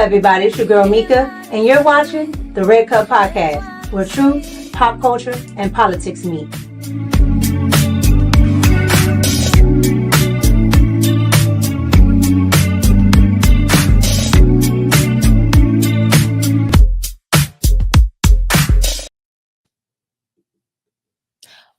everybody? It's your girl Mika, and you're watching the Red Cup Podcast, where truth, pop culture, and politics meet.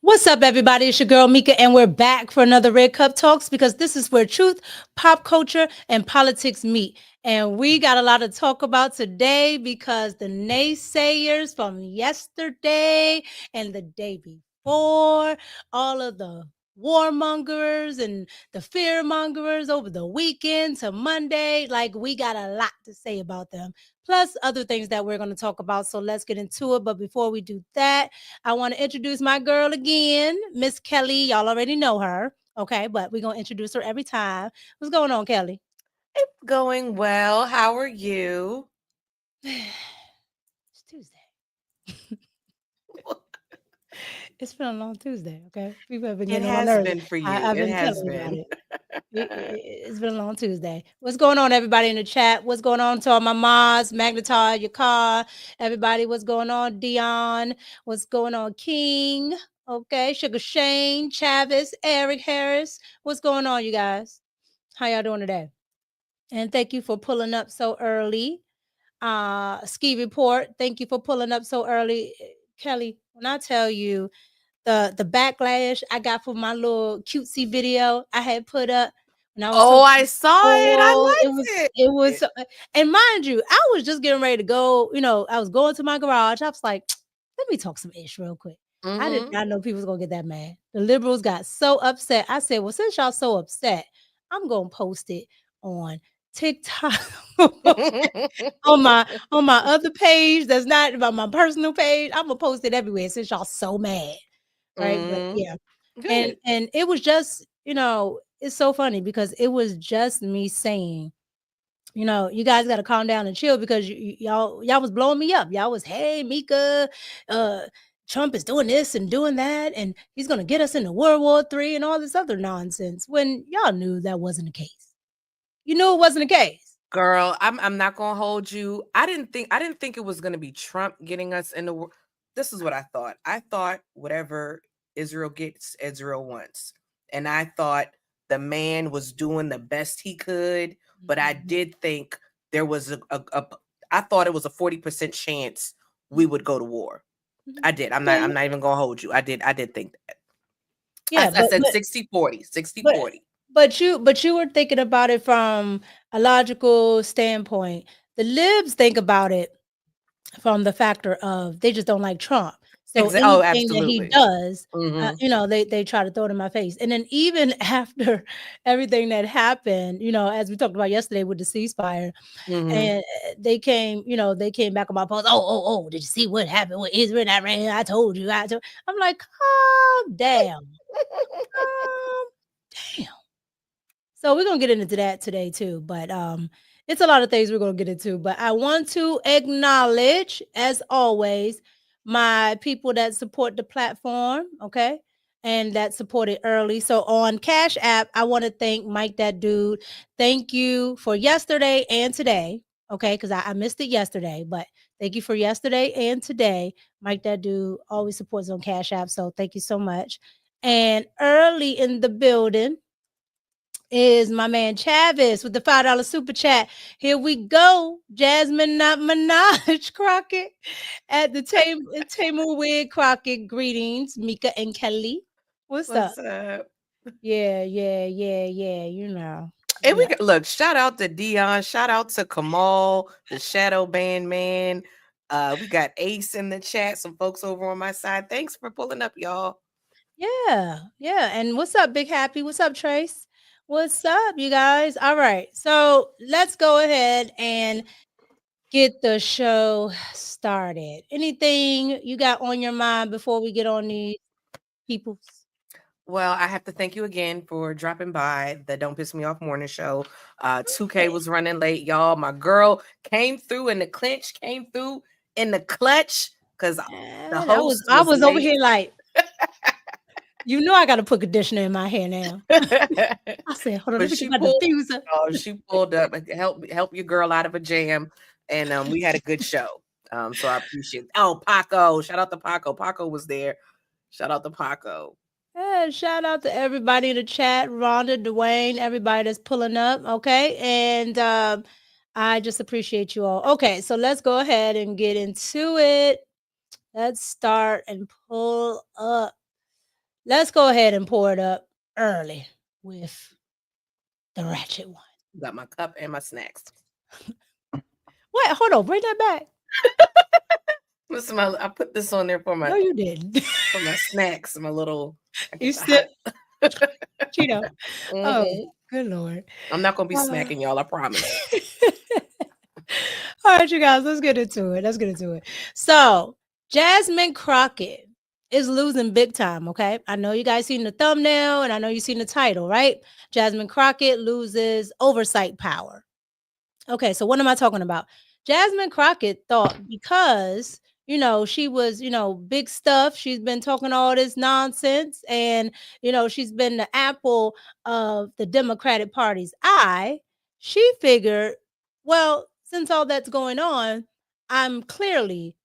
What's up, everybody? It's your girl Mika, and we're back for another Red Cup Talks because this is where truth, pop culture, and politics meet. And we got a lot to talk about today because the naysayers from yesterday and the day before, all of the warmongers and the fearmongers over the weekend to Monday, like we got a lot to say about them, plus other things that we're going to talk about. So let's get into it. But before we do that, I want to introduce my girl again, Miss Kelly. Y'all already know her, okay? But we're going to introduce her every time. What's going on, Kelly? It's going well. How are you? It's Tuesday. It's been a long Tuesday, okay? People have been It getting on has nerves. been for you. I've It been has telling you about been. it. It's been a long Tuesday. What's going on, everybody in the chat? What's going on to all my moms, Magnetar, your car, everybody? What's going on, Dion? What's going on, King? Okay, Sugar Shane, Chavis, Eric Harris. What's going on, you guys? How y'all doing today? And thank you for pulling up so early. Ski Report, thank you for pulling up so early. Kelly, when I tell you the backlash I got for my little cutesy video I had put up when I was I saw it. I liked it was and mind you, I was just getting ready to go, I was going to my garage. I was like, let me talk some ish real quick. I did not know people was gonna get that mad. The liberals got so upset. I said, well, since y'all so upset, I'm gonna post it on TikTok on my other page that's not about my personal page. I'm gonna post it everywhere since y'all so mad. Right. But yeah. Good. And it was just, it's so funny because it was just me saying, you guys got to calm down and chill because y'all was blowing me up. Y'all was, hey, Mika, Trump is doing this and doing that, and he's gonna get us into World War III and all this other nonsense. When y'all knew that wasn't the case. You knew it wasn't the case. Girl, I'm not gonna hold you. I didn't think it was gonna be Trump getting us in the war. This is what I thought. I thought whatever Israel gets, Israel wants. And I thought the man was doing the best he could, but I did think there was I thought it was a 40% chance we would go to war. I did. I'm not even gonna hold you. I did think that. Yeah, I said 60-40, 60-40. But you were thinking about it from a logical standpoint. The libs think about it from the factor of they just don't like Trump. So anything that he does, they try to throw it in my face. And then even after everything that happened, as we talked about yesterday with the ceasefire, and they came back on my post. Oh, did you see what happened with Israel and Iran? I told you. I'm like, calm down. Calm down. So we're gonna get into that today too, but it's a lot of things we're gonna get into. But I want to acknowledge, as always, my people that support the platform, okay, and that supported early. So on Cash App, I want to thank Mike That Dude. Thank you for yesterday and today, okay, because I missed it yesterday, but thank you for yesterday and today. Mike That Dude always supports on Cash App, so thank you so much. And early in the building is my man Chavis with the $5 super chat. Here we go. Jasmine, not Minaj Crockett at the table with Crockett. Greetings, Mika and Kelly. What's up? Yeah. And look, shout out to Dion, shout out to Kamal, the shadow band man. We got Ace in the chat, some folks over on my side. Thanks for pulling up, y'all. Yeah. And what's up, Big Happy? What's up, Trace? What's up, you guys? All right. So let's go ahead and get the show started. Anything you got on your mind before we get on these people? Well, I have to thank you again for dropping by the Don't Piss Me Off morning show. 2K was running late, y'all. My girl came through in the clinch, came through in the clutch because the host I was over here like You know I got to put conditioner in my hair now. I said, hold on, let me get my diffuser. She pulled up and help your girl out of a jam, and we had a good show. So I appreciate it. Oh, Paco. Shout out to Paco. Paco was there. Shout out to Paco. Yeah, shout out to everybody in the chat, Rhonda, Dwayne, everybody that's pulling up, okay? And I just appreciate you all. Okay, so let's go ahead and get into it. Let's start and pull up. Let's go ahead and pour it up early with the ratchet one. Got my cup and my snacks. Wait, hold on, bring that back. Listen, I put this on there for my. No, you didn't. For my snacks, my little. You still. Cheeto. Oh, good Lord. I'm not gonna be smacking y'all, I promise. All right, you guys, let's get into it. So, Jasmine Crockett is losing big time, okay? I know you guys seen the thumbnail and I know you've seen the title, right? Jasmine Crockett loses oversight power. Okay, so what am I talking about? Jasmine Crockett thought because, she was, big stuff. She's been talking all this nonsense and, she's been the apple of the Democratic Party's eye. She figured, well, since all that's going on, I'm clearly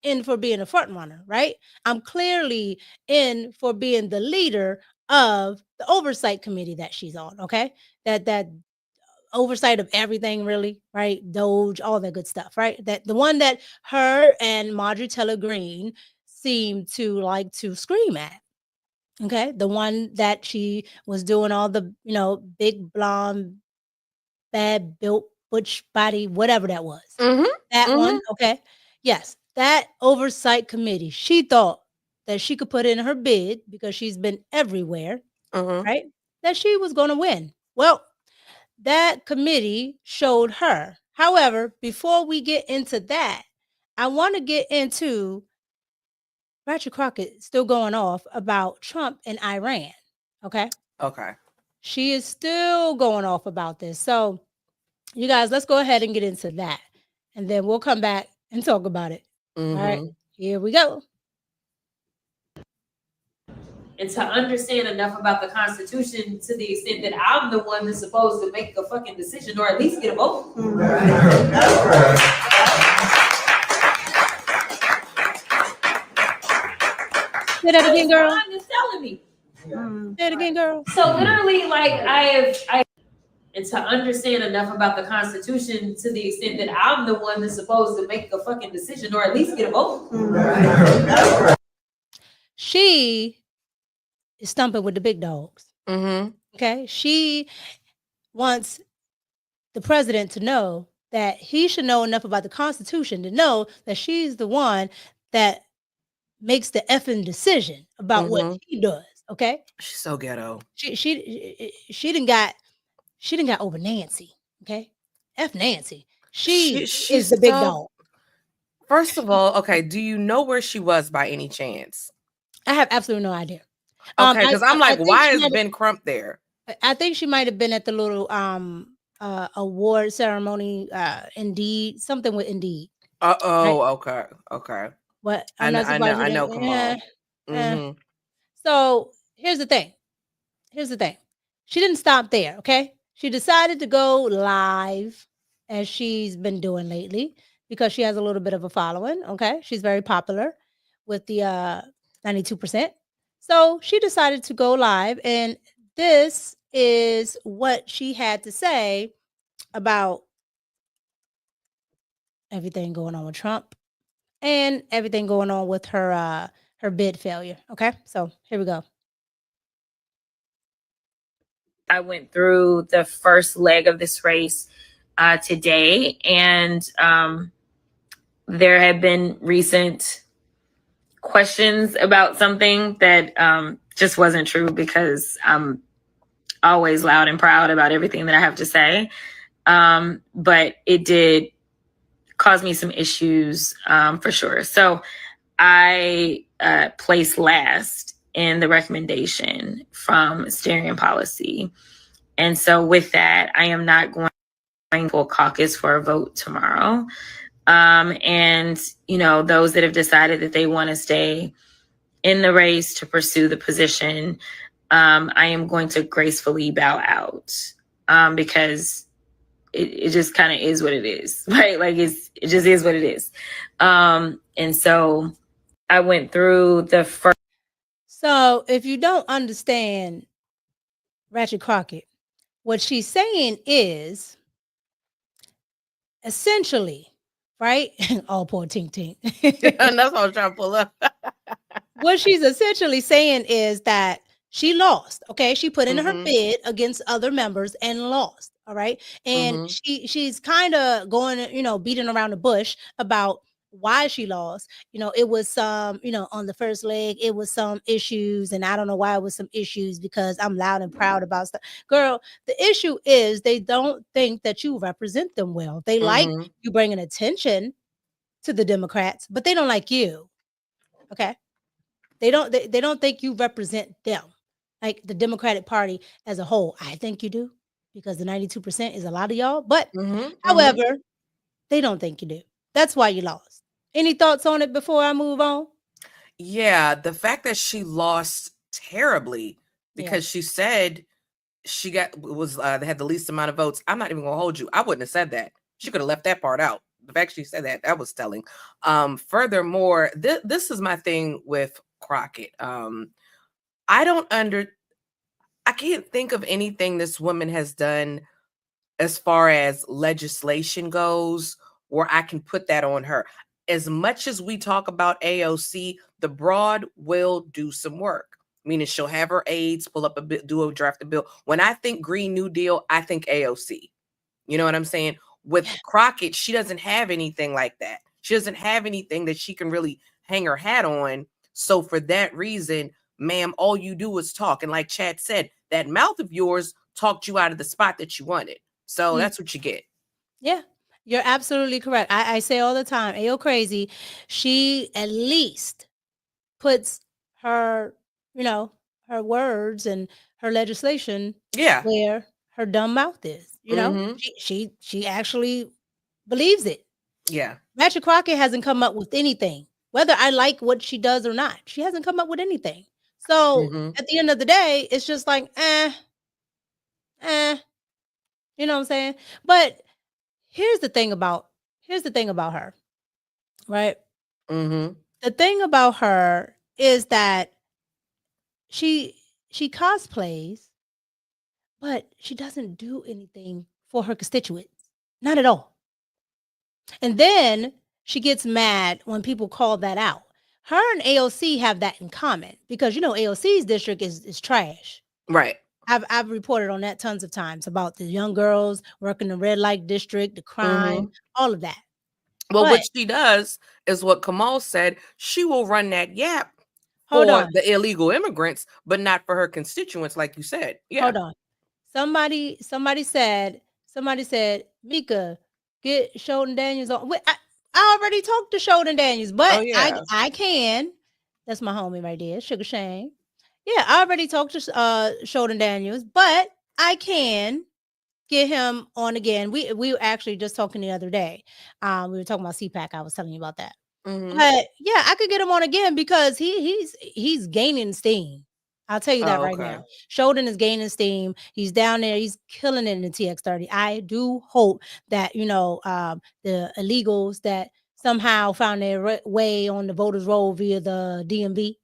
in for being a front runner, right? I'm clearly in for being the leader of the Oversight Committee that she's on, okay? That oversight of everything, really, right? Doge, all that good stuff, right? That the one that her and Marjorie Taylor Greene seem to like to scream at. Okay, the one that she was doing all the, big blonde, bad built butch body, whatever that was. That one, okay. Yes, that oversight committee. She thought that she could put in her bid because she's been everywhere, right? That she was going to win. Well, that committee showed her. However, before we get into that, I want to get into Ratchet Crockett still going off about Trump and Iran. Okay. She is still going off about this. So, you guys, let's go ahead and get into that. And then we'll come back and talk about it. All right. Here we go. And to understand enough about the Constitution to the extent that I'm the one that's supposed to make a fucking decision or at least get a vote. Say that again, girl. Is telling me. Say it again, girl. So literally, like and to understand enough about the Constitution to the extent that I'm the one that's supposed to make a fucking decision or at least get a vote. She is stumping with the big dogs. Okay. She wants the president to know that he should know enough about the Constitution to know that she's the one that makes the effing decision about what he does. Okay. She's so ghetto. She didn't got over Nancy. Okay. F Nancy. She's is the big dog. First of all, okay, do you know where she was by any chance? I have absolutely no idea. Okay, because I'm like, why is Ben Crump there? I think she might have been at the little award ceremony. Indeed, something with Indeed. Right? Okay. What? I know. Come on. So here's the thing. She didn't stop there. Okay, she decided to go live, as she's been doing lately, because she has a little bit of a following. Okay, she's very popular with the 92%. So she decided to go live, and this is what she had to say about everything going on with Trump and everything going on with her bid failure. Okay, so here we go. I went through the first leg of this race today, and there have been recent questions about something that just wasn't true, because I'm always loud and proud about everything that I have to say. But it did cause me some issues for sure. So I placed last in the recommendation from steering policy. And so with that, I am not going to caucus for a vote tomorrow. And, those that have decided that they want to stay in the race to pursue the position, I am going to gracefully bow out, because it just kind of is what it is, right? Like it just is what it is. And so I went through the first. So if you don't understand Ratchet Crockett, what she's saying is essentially, right? Oh, poor Tink Tink. And that's what I was trying to pull up. What she's essentially saying is that she lost. Okay, she put in her bid against other members and lost. All right, and she's kind of going, beating around the bush about why she lost. It was some, on the first leg, it was some issues, and I don't know why it was some issues, because I'm loud and proud about stuff. Girl, the issue is they don't think that you represent them well. They like you bringing attention to the Democrats, but they don't like you. Okay. They don't think you represent them, like the Democratic Party as a whole. I think you do, because the 92% is a lot of y'all. But however, they don't think you do. That's why you lost. Any thoughts on it before I move on? Yeah, the fact that she lost terribly because she said she had the least amount of votes. I'm not even gonna hold you. I wouldn't have said that. She could have left that part out. The fact she said that was telling. Furthermore, this is my thing with Crockett. I can't think of anything this woman has done as far as legislation goes where I can put that on her. As much as we talk about AOC, the broad will do some work. Meaning she'll have her aides pull up draft a bill. When I think Green New Deal, I think AOC. You know what I'm saying? With Crockett, she doesn't have anything like that. She doesn't have anything that she can really hang her hat on. So for that reason, ma'am, all you do is talk. And like Chad said, that mouth of yours talked you out of the spot that you wanted. So that's what you get. Yeah, you're absolutely correct. I say all the time, Ayo Crazy, she at least puts her, her words and her legislation where her dumb mouth is. She actually believes it. Yeah. Ratchet Crockett hasn't come up with anything. Whether I like what she does or not, she hasn't come up with anything. So at the end of the day, it's just like, you know what I'm saying? But here's the thing about her, right? The thing about her is that she cosplays, but she doesn't do anything for her constituents. Not at all. And then she gets mad when people call that out. Her and AOC have that in common, because AOC's district is trash. Right. I've reported on that tons of times about the young girls working the red light district, the crime, all of that. Well, what she does is what Kamal said. She will run that gap for the illegal immigrants, but not for her constituents, like you said. Yeah. Hold on. Somebody said, Mika, get Sheldon Daniels on. I already talked to Sheldon Daniels, but I can. That's my homie right there, Sugar Shane. Yeah, I already talked to Sheldon Daniels, but I can get him on again. We were actually just talking the other day. We were talking about CPAC. I was telling you about that. But yeah, I could get him on again, because he's gaining steam. I'll tell you that right now. Sheldon is gaining steam. He's down there. He's killing it in the TX30. I do hope that, the illegals that somehow found their way on the voters roll via the DMV,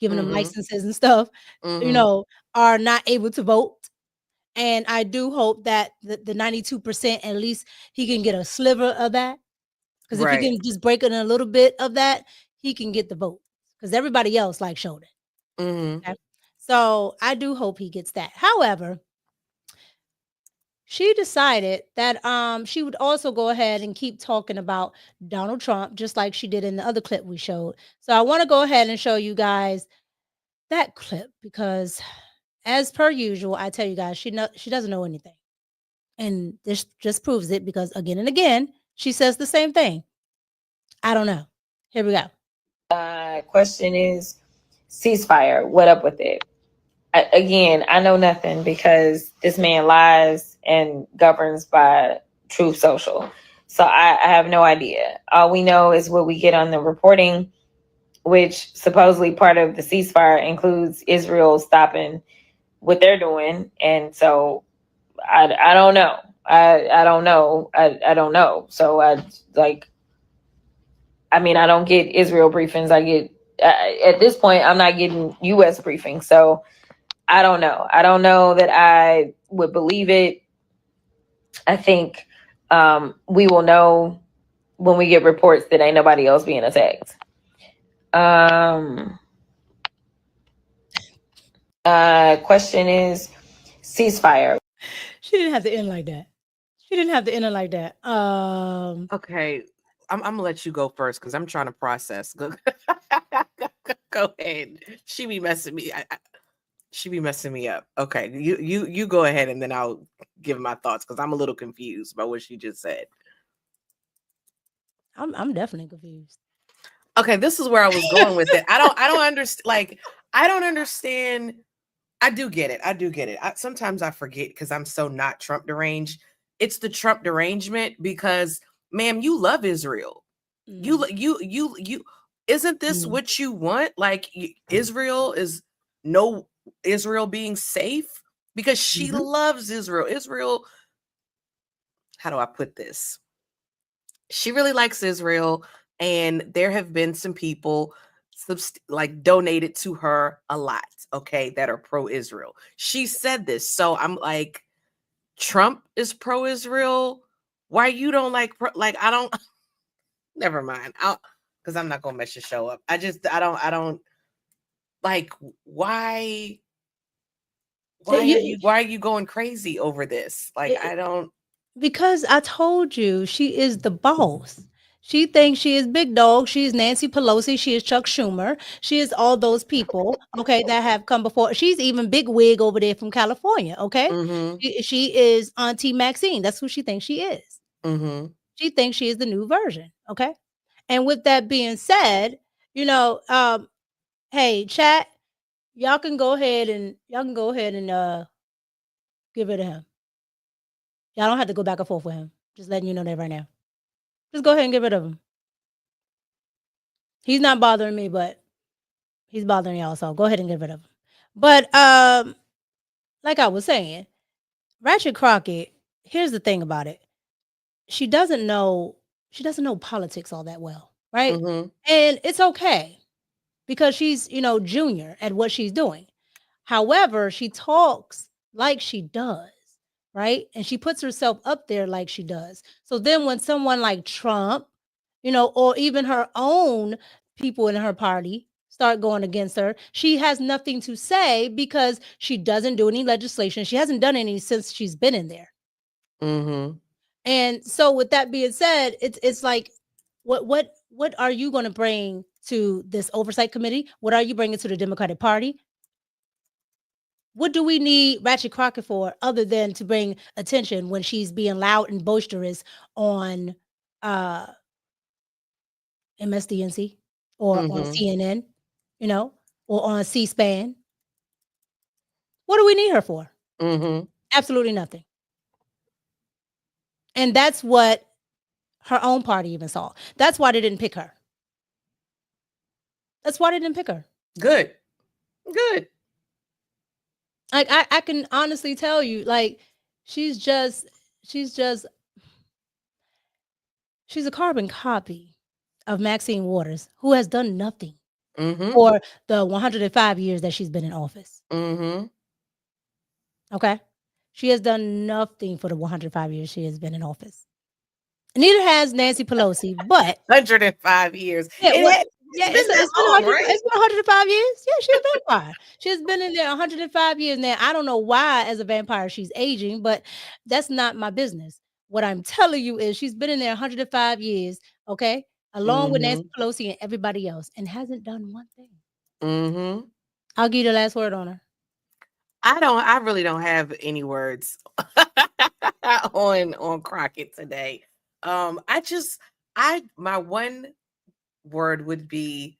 giving them licenses and stuff, are not able to vote. And I do hope that the 92%, at least he can get a sliver of that. Because if he can just break in a little bit of that, he can get the vote. Because everybody else likes Sheldon. Okay? So I do hope he gets that. However, she decided that she would also go ahead and keep talking about Donald Trump, just like she did in the other clip we showed. So I want to go ahead and show you guys that clip, because as per usual, I tell you guys, she doesn't know anything. And this just proves it, because again and again, she says the same thing. I don't know. Here we go. Question is, ceasefire. What up with it? Again, I know nothing, because this man lies and governs by Truth Social. So I have no idea. All we know is what we get on the reporting which supposedly part of the ceasefire includes Israel stopping what they're doing. And so I don't know. I don't know. I don't know. So I don't get Israel briefings. I get, at this point, I'm not getting US briefings. So I don't know. I don't know that I would believe it. I think we will know when we get reports that ain't nobody else being attacked. Question is ceasefire. She didn't have to end like that. She didn't have to end it like that. Okay, I'm gonna let you go first because I'm trying to process. Go ahead. She be messing me. She be messing me up. Okay, you go ahead and then I'll give my thoughts because I'm a little confused by what she just said. I'm definitely confused. Okay, this is where I was going with it. I don't understand. Like, I don't understand. I do get it. Sometimes I forget because I'm so not Trump deranged. It's the Trump derangement because, ma'am, you love Israel. You isn't this what you want? Like, Israel being safe because she loves Israel. Israel, how do I put this? She really likes Israel, and there have been some people donated to her a lot, okay, that are pro-Israel. She said this. So I'm like, Trump is pro-Israel. Why you don't like I don't never mind. Because I'm not gonna mess your show up. I don't like why are you going crazy over this? Like, I don't. Because I told you she is the boss. She thinks she is big dog. She is Nancy Pelosi. She is Chuck Schumer. She is all those people, okay, that have come before. She's even big wig over there from California, okay? She is Auntie Maxine. That's who she thinks she is. She thinks she is the new version, okay? And with that being said, hey, chat, y'all can go ahead and give it to him. Y'all don't have to go back and forth with him. Just letting you know that right now. Just go ahead and get rid of him. He's not bothering me, but he's bothering y'all. So go ahead and get rid of him. But like I was saying, Ratchet Crockett, here's the thing about it. She doesn't know politics all that well, right? And it's okay because she's, junior at what she's doing. However, she talks like she does, right? And she puts herself up there like she does. So then when someone like Trump, or even her own people in her party start going against her, she has nothing to say because she doesn't do any legislation. She hasn't done any since she's been in there. And so with that being said, it's like, what are you going to bring to this Oversight Committee? What are you bringing to the Democratic Party? What do we need Ratchet Crockett for other than to bring attention when she's being loud and boisterous on MSDNC or on CNN, or on C-SPAN? What do we need her for? Absolutely nothing. And that's what her own party even saw. That's why they didn't pick her. Good. Like, I can honestly tell you, like, she's a carbon copy of Maxine Waters, who has done nothing for the 105 years that she's been in office. Okay? She has done nothing for the 105 years she has been in office. Neither has Nancy Pelosi, but 105 years. It's been 105 years. Yeah, she's a vampire. She's been in there 105 years now. I don't know why, as a vampire, she's aging, but that's not my business. What I'm telling you is she's been in there 105 years, okay, along with Nancy Pelosi and everybody else, and hasn't done one thing. I'll give you the last word on her. I really don't have any words on Crockett today. My one word would be,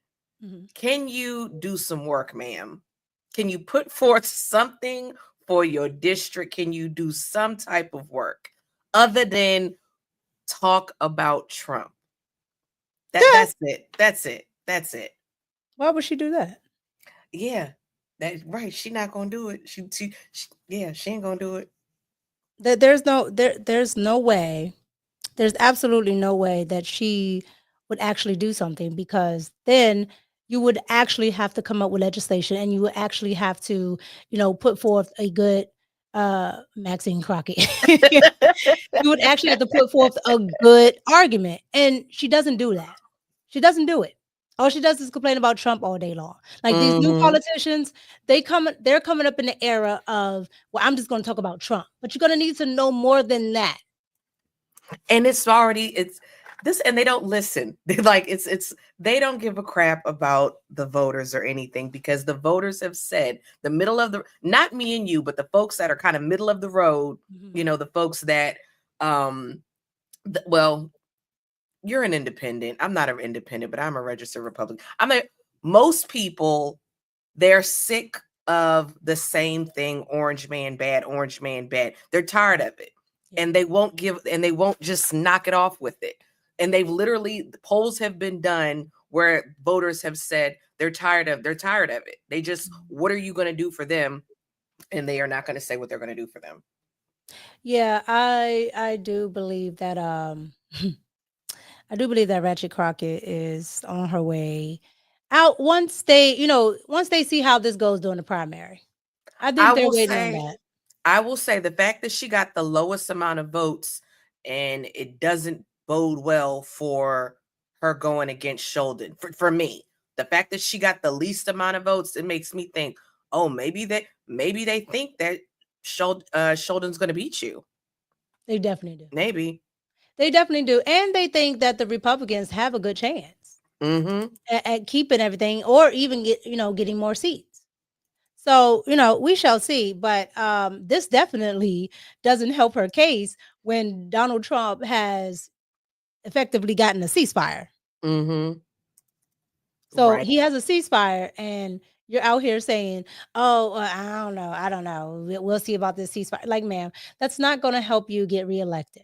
can you do some work, ma'am? Can you put forth something for your district? Can you do some type of work other than talk about Trump? That's it. Why would she do that? Yeah, that's right. She not gonna do it. She yeah, she ain't gonna do it. There's no way. There's absolutely no way that she would actually do something, because then you would actually have to come up with legislation, and you would actually have to, put forth a good Maxine Crockett. You would actually have to put forth a good argument, and she doesn't do that. She doesn't do it. All she does is complain about Trump all day long. Like these new politicians, they're coming up in the era of, well, I'm just going to talk about Trump, but you're going to need to know more than that. And it's this, and they don't listen. They they don't give a crap about the voters or anything, because the voters have said, not me and you, but the folks that are kind of middle of the road, the folks that, well, you're an independent. I'm not an independent, but I'm a registered Republican. Most people, they're sick of the same thing. Orange man bad, orange man bad. They're tired of it. And they won't just knock it off with it. And the polls have been done where voters have said they're tired of it. They just, what are you going to do for them? And they are not going to say what they're going to do for them. Yeah, I do believe that I do believe that Ratchet Crockett is on her way out once they see how this goes during the primary. I think they're waiting on that. I will say the fact that she got the lowest amount of votes, and it doesn't bode well for her going against Sheldon. For me, the fact that she got the least amount of votes, it makes me think, oh, maybe they think that Sheldon's going to beat you. They definitely do. Maybe. They definitely do. And they think that the Republicans have a good chance at keeping everything, or even getting more seats. So, we shall see. But this definitely doesn't help her case when Donald Trump has effectively gotten a ceasefire. So he has a ceasefire, and you're out here saying, oh, I don't know. We'll see about this ceasefire. Like, ma'am, that's not going to help you get reelected.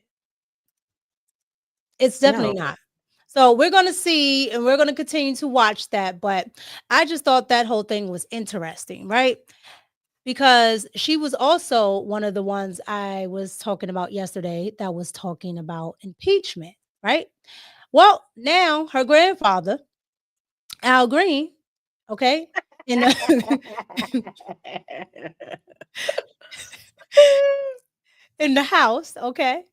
It's definitely not. So we're going to see, and we're going to continue to watch that. But I just thought that whole thing was interesting, right? Because she was also one of the ones I was talking about yesterday that was talking about impeachment, right? Well, now her grandfather, Al Green, okay, in the House, okay,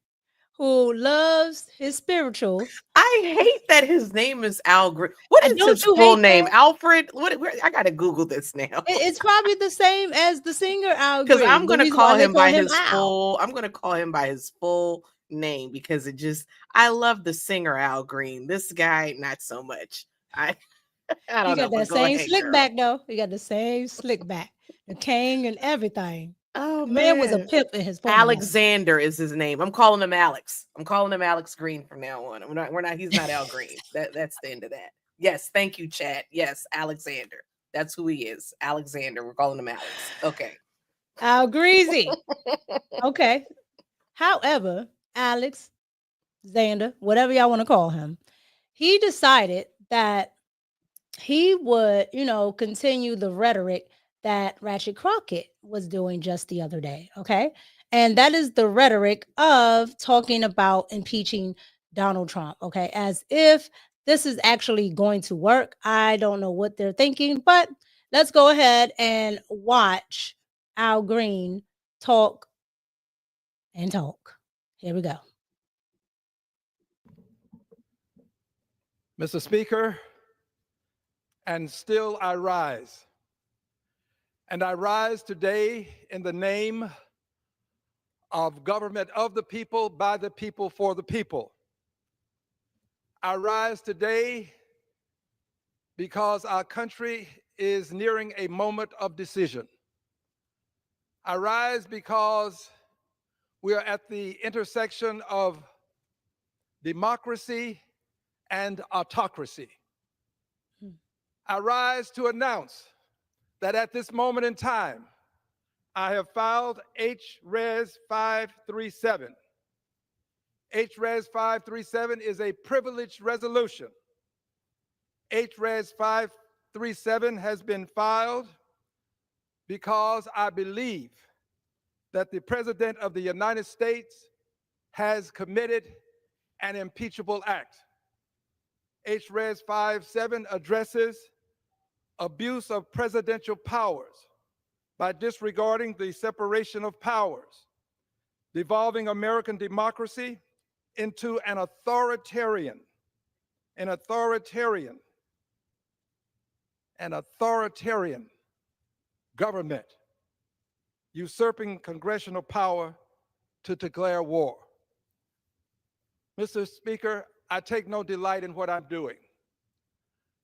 who loves his spirituals. I hate that his name is Al Green. What is his full name? That? Alfred? I gotta Google this now. It's probably the same as the singer Al Green. Because I'm gonna call him by his full. I'm gonna call him by his full name, because I love the singer Al Green. This guy, not so much. I don't know. You got that same slick back though. You got the same slick back, the cane and everything. Oh, the man was a pimp in his Alexander is his name. I'm calling him Alex. I'm calling him Alex Green from now on. We're not. He's not Al Green. That's the end of that. Yes, thank you, chat. Yes, Alexander. That's who he is. Alexander. We're calling him Alex. Okay. Al Greasy. Okay. However, Alex, Xander, whatever y'all want to call him, he decided that he would, continue the rhetoric that Ratchet Crockett was doing just the other day. Okay. And that is the rhetoric of talking about impeaching Donald Trump. Okay. As if this is actually going to work. I don't know what they're thinking, but let's go ahead and watch Al Green talk and talk. Here we go. Mr. Speaker, and still I rise. And I rise today in the name of government of the people, by the people, for the people. I rise today because our country is nearing a moment of decision. I rise because we are at the intersection of democracy and autocracy. I rise to announce that at this moment in time, I have filed H-Res 537. H-Res 537 is a privileged resolution. H-Res 5 937 has been filed because I believe that the President of the United States has committed an impeachable act. H-Res 57 addresses abuse of presidential powers by disregarding the separation of powers, devolving American democracy into an authoritarian government, usurping congressional power to declare war. Mr. Speaker, I take no delight in what I'm doing.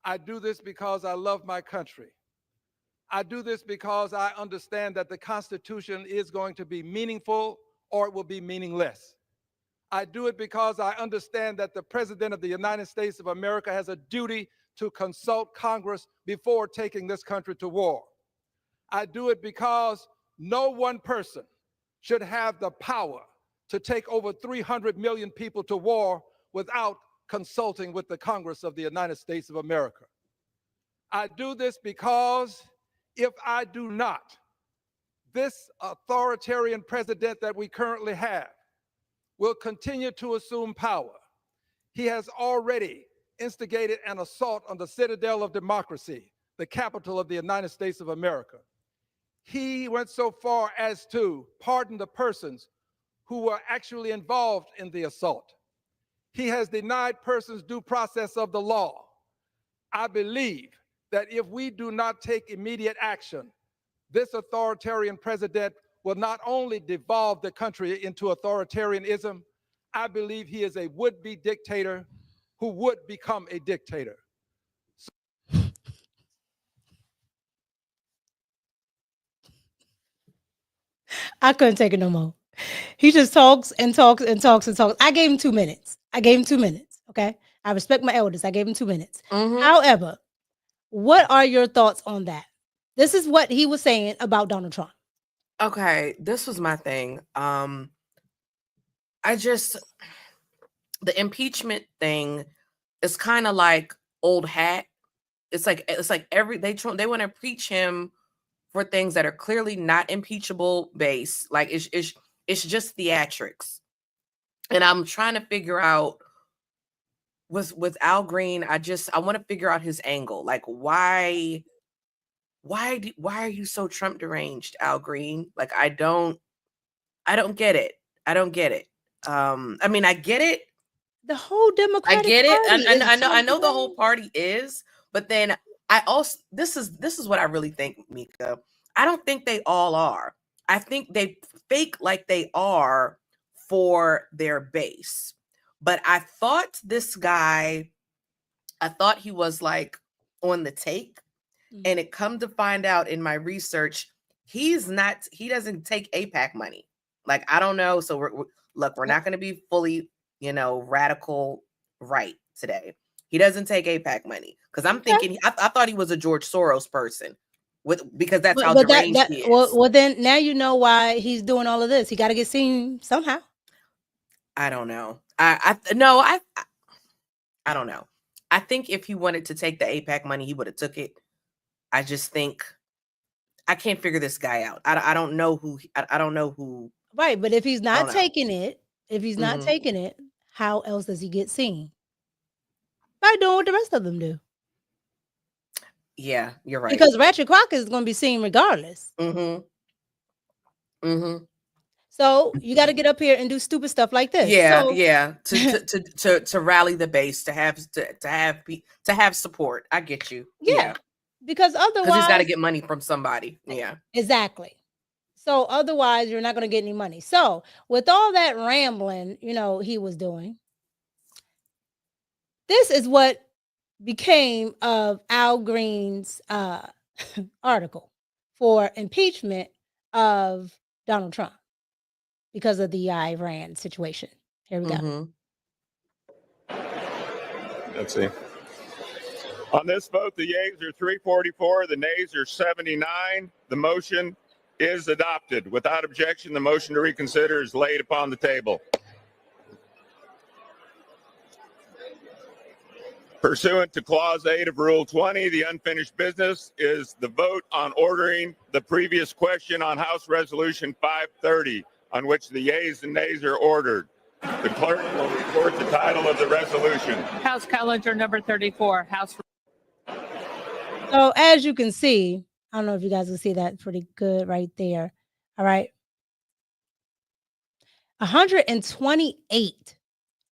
I do this because I love my country. I do this because I understand that the Constitution is going to be meaningful or it will be meaningless. I do it because I understand that the President of the United States of America has a duty to consult Congress before taking this country to war. I do it because no one person should have the power to take over 300 million people to war without consulting with the Congress of the United States of America. I do this because if I do not, this authoritarian president that we currently have will continue to assume power. He has already instigated an assault on the citadel of democracy, the capital of the United States of America. He went so far as to pardon the persons who were actually involved in the assault. He has denied persons due process of the law. I believe that if we do not take immediate action, this authoritarian president will not only devolve the country into authoritarianism, I believe he is a would-be dictator who would become a dictator. I couldn't take it no more. He just talks and talks and talks and talks. I gave him 2 minutes. Okay. I respect my elders. I gave him 2 minutes. However, what are your thoughts on that? This is what he was saying about Donald Trump. Okay, this was my thing. The impeachment thing is kind of like old hat. It's like they want to impeach him for things that are clearly not impeachable base. Like it's just theatrics. And I'm trying to figure out with Al Green, I want to figure out his angle. Like why are you so Trump deranged, Al Green? Like I don't get it. I get it. I mean, I get it. The whole Democratic Party. I know the deranged. whole party is, but then I also this is what I really think, Mika. I don't think they all are. I think they fake like they are for their base. But I thought this guy, he was like on the take. And it come to find out in my research, he doesn't take AIPAC money. Like, I don't know. So we're not going to be fully, radical right today. He doesn't take AIPAC money. Because I'm thinking, I thought he was a George Soros person because that's how deranged he is. Well, then now you know why he's doing all of this. He got to get seen somehow. I don't know. I don't know. I think if he wanted to take the AIPAC money, he would have took it. I just think I can't figure this guy out. I don't know who. I don't know who. Right, but if he's not taking it, how else does he get seen? By doing what the rest of them do. Yeah, you're right. Because Ratchet Crockett is going to be seen regardless. So you got to get up here and do stupid stuff like this. Yeah. To rally the base, to have support. I get you. Yeah. Because otherwise he's got to get money from somebody. Yeah. Exactly. So otherwise you're not going to get any money. So with all that rambling, he was doing, this is what became of Al Green's article for impeachment of Donald Trump because of the Iran situation. Here we go. Let's see. On this vote, the yeas are 344, the nays are 79. The motion is adopted. Without objection, the motion to reconsider is laid upon the table. Pursuant to Clause 8 of Rule 20, the unfinished business is the vote on ordering the previous question on House Resolution 530, on which the yeas and nays are ordered. The clerk will report the title of the resolution. House Calendar number 34. House. So as you can see, I don't know if you guys can see that pretty good right there. All right. 128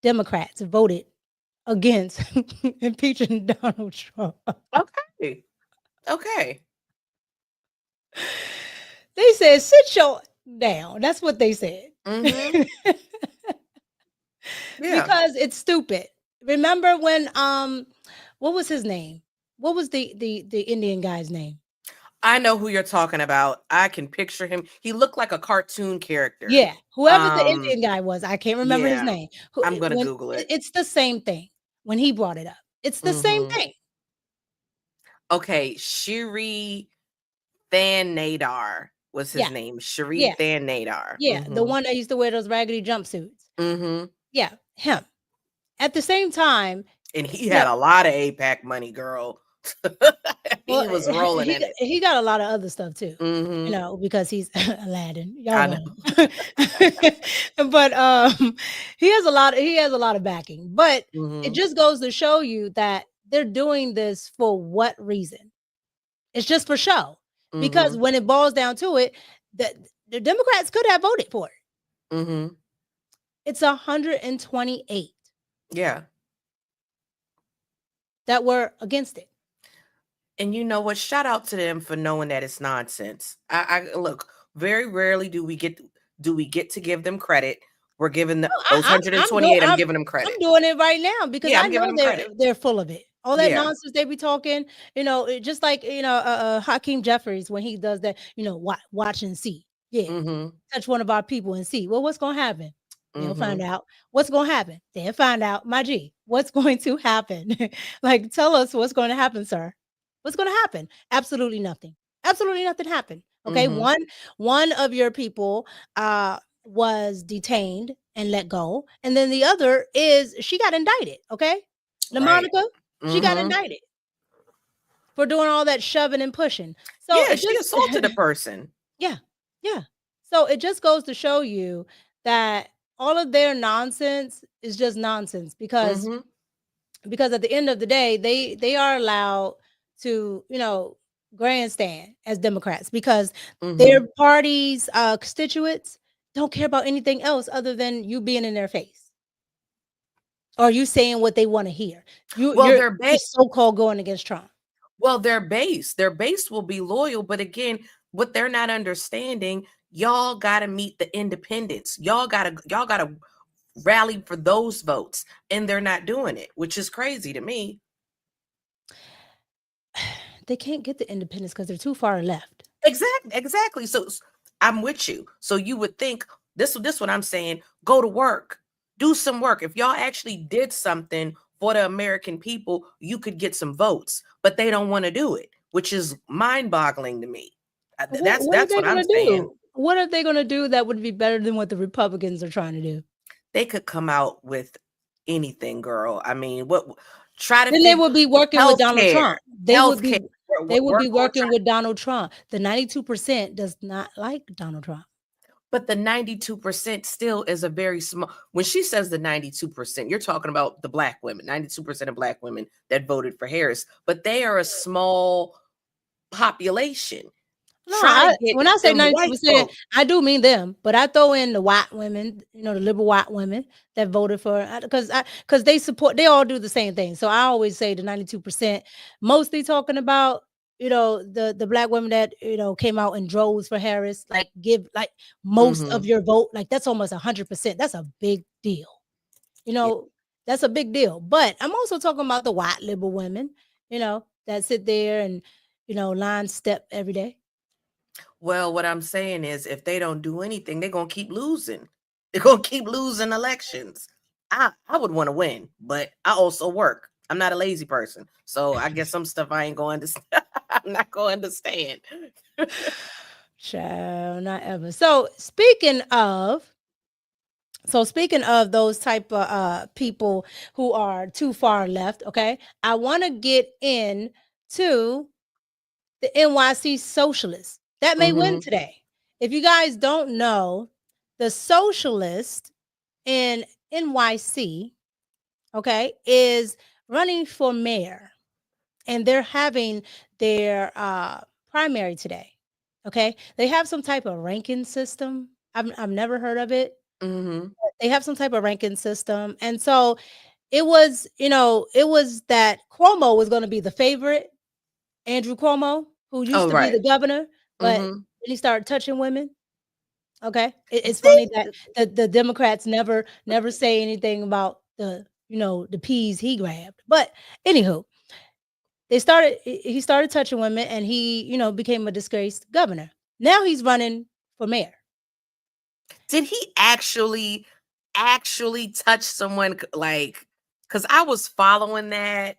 Democrats voted against impeaching Donald Trump. Okay. They said, sit your down. That's what they said. Mm-hmm. Yeah. Because it's stupid. Remember when what was his name? What was the Indian guy's name? I know who you're talking about. I can picture him. He looked like a cartoon character. Yeah, whoever the Indian guy was, I can't remember his name. I'm gonna Google it. It's the same thing. When he brought it up, it's the same thing. Okay, Shri Than Nadar was his name. Shri Than Nadar. Yeah, the one that used to wear those raggedy jumpsuits. Yeah, him. At the same time, and he had a lot of AIPAC money, girl. He was rolling in it. He got a lot of other stuff too, you know, because he's Aladdin. Y'all know. But he has a lot of backing. But it just goes to show you that they're doing this for what reason? It's just for show. Because when it boils down to it, the Democrats could have voted for it. It's 128. Yeah. That were against it. And you know what? Shout out to them for knowing that it's nonsense. I look, very rarely do we get to give them credit. We're giving those 128. I'm giving them credit. I'm doing it right now because I know they're full of it. All that nonsense they be talking, you know, just like, you know, Hakeem Jeffries when he does that, you know, watch and see. Yeah. Touch one of our people and see. Well, what's going to happen? They'll find out. What's going to happen? They'll find out. My G, what's going to happen? Like, tell us what's going to happen, sir. What's going to happen? Absolutely nothing. Absolutely nothing happened. Okay. One of your people was detained and let go. And then the other is she got indicted. Okay. LaMonica, she got indicted for doing all that shoving and pushing. So yeah, she assaulted a person. Yeah. Yeah. So it just goes to show you that all of their nonsense is just nonsense because at the end of the day, they are allowed to, you know, grandstand as Democrats because their party's constituents don't care about anything else other than you being in their face or you saying what they want to hear. You're so-called going against Trump. Well, their base will be loyal, but again, what they're not understanding, y'all got to meet the independents. Y'all got to rally for those votes, and they're not doing it, which is crazy to me. They can't get the independents because they're too far left. Exactly. So I'm with you. So you would think this what I'm saying, go to work, do some work. If y'all actually did something for the American people, you could get some votes, but they don't want to do it, which is mind-boggling to me. That's what I'm saying. What are they going to do that would be better than what the Republicans are trying to do? They could come out with anything, girl. I mean, then they would be working with Donald Trump. They would be working with Donald Trump. The 92% does not like Donald Trump. But the 92% still is a very small. When she says the 92%, you're talking about the Black women, 92% of Black women that voted for Harris. But they are a small population. No, when I say 92%, I do mean them, but I throw in the white women, you know, the liberal white women that voted for, because they all do the same thing. So I always say the 92%, mostly talking about, you know, the Black women that, you know, came out in droves for Harris, like give like most of your vote, like that's almost 100%. That's a big deal. You know, that's a big deal. But I'm also talking about the white liberal women, you know, that sit there and, you know, line step every day. Well, what I'm saying is if they don't do anything, they're going to keep losing. They're going to keep losing elections. I would want to win, but I also work. I'm not a lazy person. So I guess some stuff I ain't going to, I'm not going to understand. Child, not ever. So speaking of So speaking of those type of people who are too far left, okay, I want to get into the NYC socialists that may win today. If you guys don't know, the socialist in NYC, okay, is running for mayor, and they're having their primary today. Okay, they have some type of ranking system. I've never heard of it. They have some type of ranking system, and so it was, it was that Cuomo was going to be the favorite, Andrew Cuomo, who used to be the governor, but then he started touching women. Okay, it's funny that the Democrats never say anything about the peas he grabbed. But anywho, he started touching women, and he became a disgraced governor. Now he's running for mayor. Did he actually touch someone? Like, because I was following that.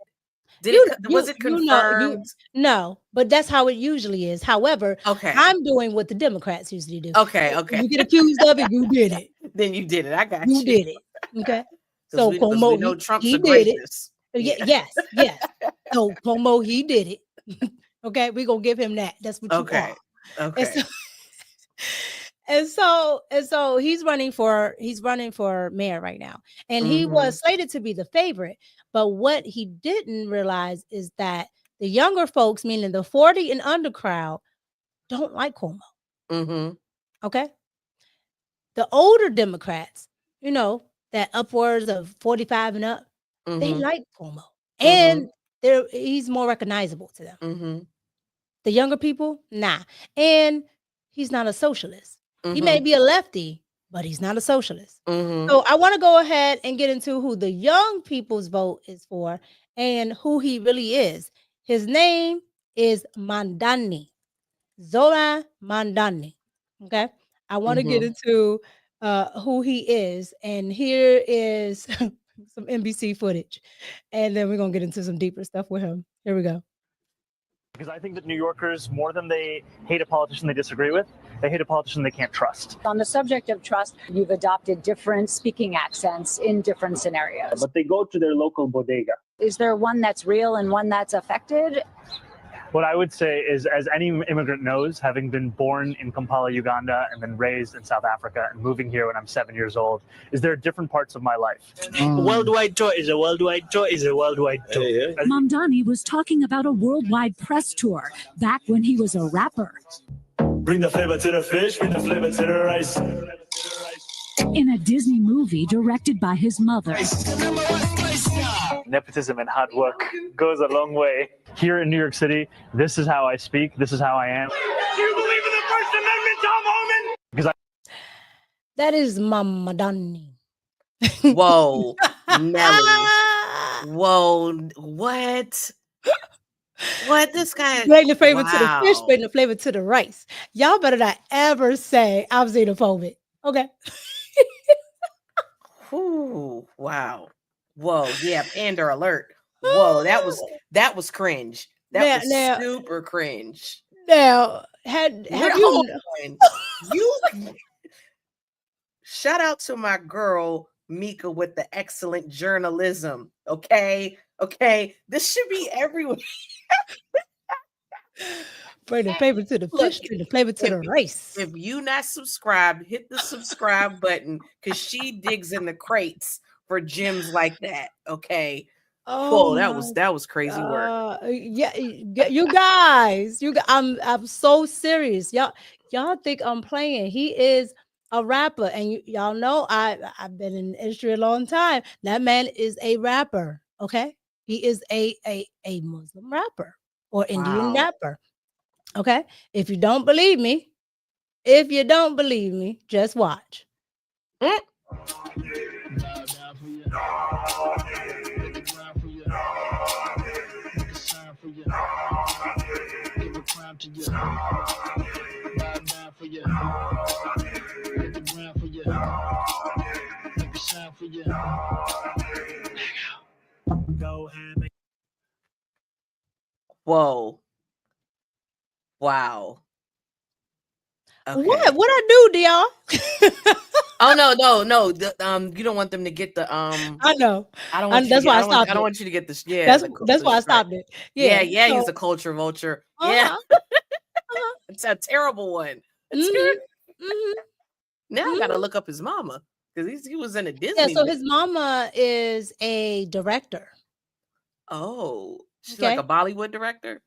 Was it confirmed? No, but that's how it usually is. However, I'm doing what the Democrats usually do. Okay. You get accused of it, you did it. Then you did it. I got you. You did it. Okay. So Cuomo, know Trump's he did it. Yes. So Cuomo, he did it. Okay, we're gonna give him that. That's what you are. Okay. And so he's running for mayor right now. And he was slated to be the favorite. But what he didn't realize is that the younger folks, meaning the 40 and under crowd, don't like Cuomo. Okay. The older Democrats, that upwards of 45 and up, they like Cuomo. And he's more recognizable to them. The younger people, nah. And he's not a socialist. He may be a lefty, but he's not a socialist. So I want to go ahead and get into who the young people's vote is for and who he really is. His name is Mandani, Zola Mandani. Okay. I want to get into who he is. And here is some NBC footage. And then we're going to get into some deeper stuff with him. Here we go. Because I think that New Yorkers, more than they hate a politician they disagree with, they hate a politician they can't trust. On the subject of trust, you've adopted different speaking accents in different scenarios. But they go to their local bodega. Is there one that's real and one that's affected? What I would say is, as any immigrant knows, having been born in Kampala, Uganda, and then raised in South Africa and moving here when I'm 7 years old, is there are different parts of my life. A worldwide tour is a worldwide tour is a worldwide tour. Mamdani was talking about a worldwide press tour back when he was a rapper. Bring the flavor to the fish, bring the flavor to the rice. In a Disney movie directed by his mother. Nepotism and hard work goes a long way. Here in New York City, this is how I speak. This is how I am. Do you believe in the First Amendment, Tom Homan? Because that is Mamdani. Whoa, Melly. Whoa, what? What this guy? Bring the flavor to the fish, bring the flavor to the rice. Y'all better not ever say I'm xenophobic. Okay. Ooh, wow. Whoa, yeah, pander alert. Whoa, that was cringe. That was super cringe. Now, have you shout out to my girl Mika with the excellent journalism. Okay. This should be everywhere. Bring the flavor to the fish, bring the flavor to the rice. If you not subscribed, hit the subscribe button, because she digs in the crates for gems like that. Okay. Oh, that was crazy work. Yeah, you guys, I'm so serious. Y'all think I'm playing. He is a rapper, and y'all know I've been in the industry a long time. That man is a rapper. Okay, he is a Muslim rapper or Indian rapper. Okay, if you don't believe me, just watch. Whoa. Wow. Okay. What I do, y'all? Oh no. You don't want them to get the I know. I don't want you to That's get. why I I don't want. stopped I don't it. want you to get this. Yeah, That's the why I strike. stopped it. Yeah, Yeah. he's So, a culture vulture. Yeah, uh-huh. it's a terrible one. It's Mhm. terrible. Mhm. Now I gotta Mhm. look up his mama because he was in a Yeah, Disney so movie. his mama is a director. Oh, she's like a Okay. Bollywood director.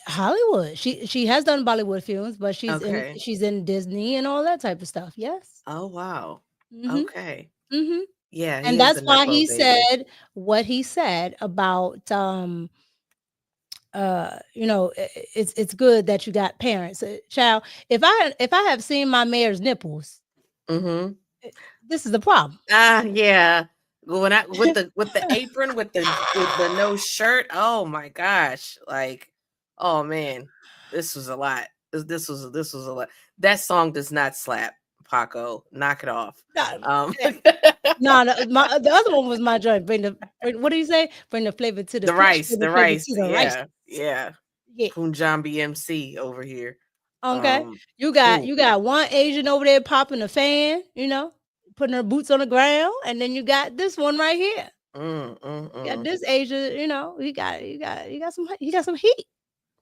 Hollywood. She has done Bollywood films, but Okay. she's in Disney and all that type of stuff. Yes. Oh wow. Mhm. Okay. Mhm. Yeah, he And is that's a why nepo he baby. said what he said about it's good that you got parents. Child, if I have seen my mayor's nipples, Mm-hmm. this is the problem. Yeah. When I with the apron with the no shirt. Oh my gosh. Like, oh man, this was a lot. This was a lot. That song does not slap, Paco. Knock it off. No, the other one was my joint. What do you say? Bring the flavor to the fish, bring the the flavor rice. to the rice. Yeah. Yeah. Punjabi MC over here. Okay. You got one Asian over there popping a fan, putting her boots on the ground, and then you got this one right here. You got this Asian, he got some heat,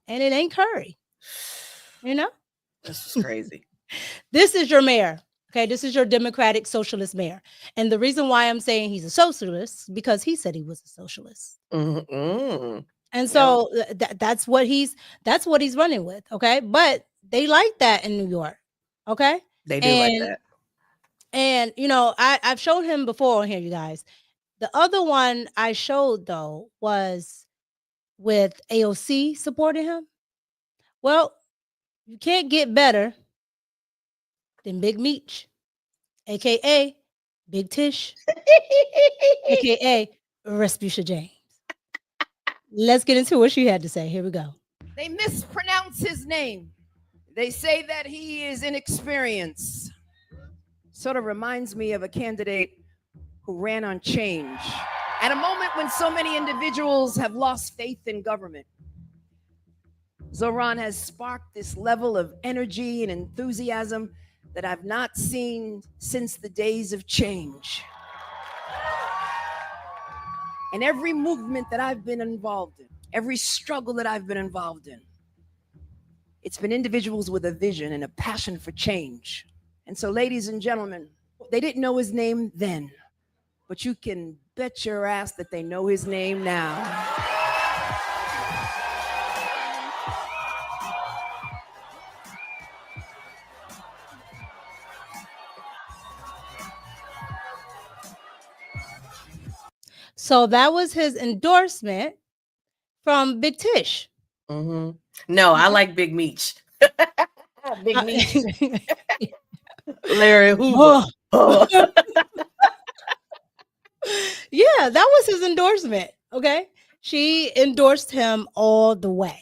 and it ain't curry. This was crazy. This is your mayor. Okay, this is your Democratic Socialist mayor. And the reason why I'm saying he's a socialist, because he said he was a socialist. Mm-hmm. And so that's what he's running with. Okay. But they like that in New York. Okay. They do like that. And I've shown him before on here, you guys. The other one I showed though was with AOC supporting him. Well, you can't get better than Big Meech, aka Big Tish, aka Respucia James. Let's get into what she had to say. Here we go. They mispronounce his name. They say that he is inexperienced. Sort of reminds me of a candidate who ran on change at a moment when so many individuals have lost faith in government. Zoran has sparked this level of energy and enthusiasm that I've not seen since the days of change. And every movement that I've been involved in, every struggle that I've been involved in, it's been individuals with a vision and a passion for change. And so, ladies and gentlemen, they didn't know his name then, but you can bet your ass that they know his name now. So that was his endorsement from Big Tish. Mm-hmm. No, I like Big Meech. Big Meech. Larry Hoover. Oh. Yeah, that was his endorsement. Okay. She endorsed him all the way.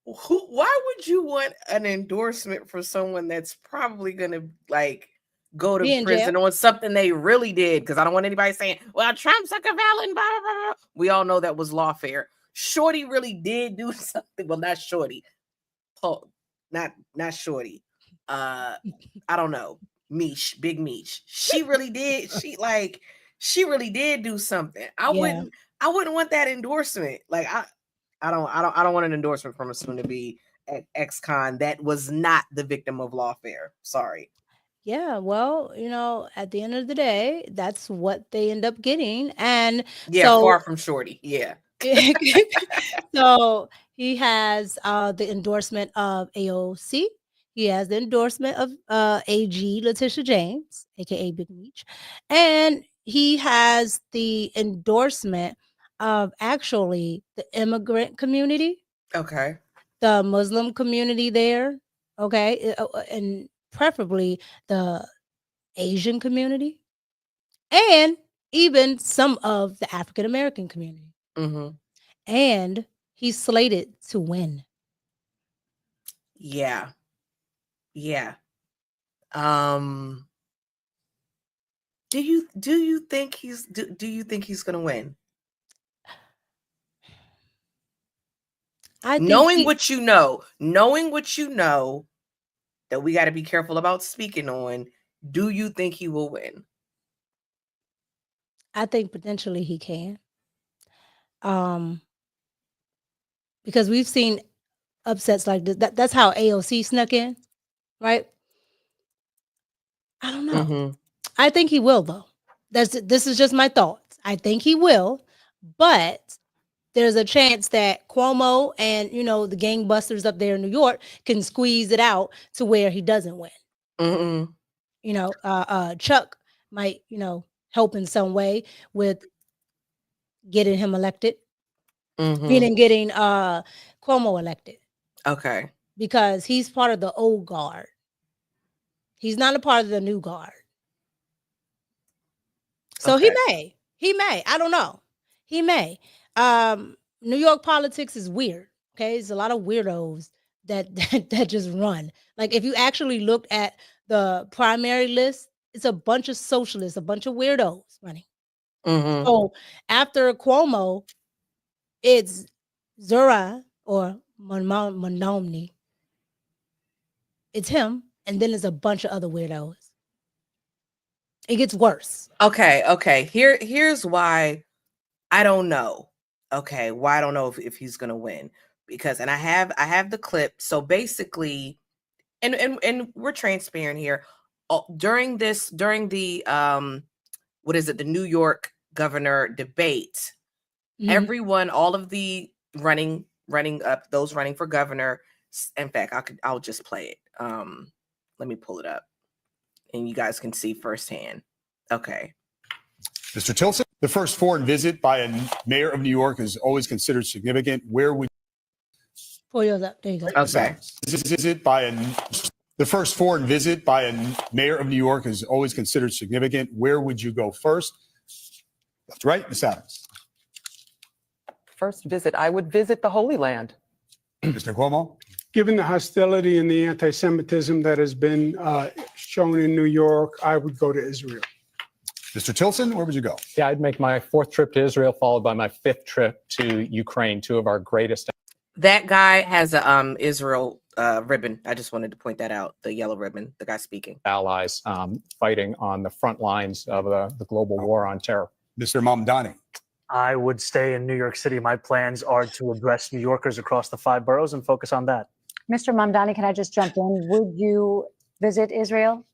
Why would you want an endorsement for someone that's probably gonna go to prison on something they really did? Because I don't want anybody saying, well, Trump's a villain, blah, blah, blah. We all know that was lawfare. Shorty really did do something. Well, not Shorty. Paul, not Shorty. I don't know. Meech, Big Meech. She really did. She really did do something. I wouldn't want that endorsement. Like I don't want an endorsement from a soon-to-be ex-con that was not the victim of lawfare. Sorry. Yeah, well, at the end of the day, that's what they end up getting. And far from Shorty. Yeah. So he has the endorsement of AOC. He has the endorsement of AG Letitia James, aka Big Meech, and he has the endorsement of actually the immigrant community. Okay. The Muslim community there. Okay, and preferably the Asian community, and even some of the African American community. Mm-hmm. And he's slated to win. Yeah. Do you think he's gonna win? Knowing what you know that we got to be careful about speaking on, Do you think he will win? I think potentially he can. Because we've seen upsets like this. That's how AOC snuck in, right? I don't know. Mm-hmm. I think he will, though. This is just my thoughts. I think he will, but there's a chance that Cuomo and the gangbusters up there in New York can squeeze it out to where he doesn't win. Mm-hmm. Chuck might help in some way with getting him elected, meaning getting Cuomo elected. Okay. Because he's part of the old guard. He's not a part of the new guard. So Okay. he may, I don't know. He may. New York politics is weird. Okay. There's a lot of weirdos that just run. Like if you actually look at the primary list, it's a bunch of socialists, a bunch of weirdos running. So after Cuomo, it's Zura or Monomni. It's him, and then there's a bunch of other weirdos. It gets worse. Okay. Here's why I don't know. Okay, why I don't know if he's gonna win. Because I have the clip. So basically, and we're transparent here. During the the New York governor debate, everyone, all of the running up, those running for governor. In fact, I'll just play it. Let me pull it up and you guys can see firsthand. Okay. Mr. Tilson, the first foreign visit by a mayor of New York is always considered significant. Where would 4 years up? There you go. Okay. The first foreign visit by a mayor of New York is always considered significant. Where would you go first? Left to right, Ms. Adams. First visit, I would visit the Holy Land. Mr. Cuomo? Given the hostility and the anti-Semitism that has been shown in New York, I would go to Israel. Mr. Tilson, where would you go? Yeah, I'd make my 4th trip to Israel, followed by my 5th trip to Ukraine, two of our greatest. That guy has a Israel ribbon. I just wanted to point that out. The yellow ribbon, the guy speaking. Allies fighting on the front lines of the global war on terror. Mr. Mamdani. I would stay in New York City. My plans are to address New Yorkers across the 5 boroughs and focus on that. Mr. Mamdani, can I just jump in? Would you visit Israel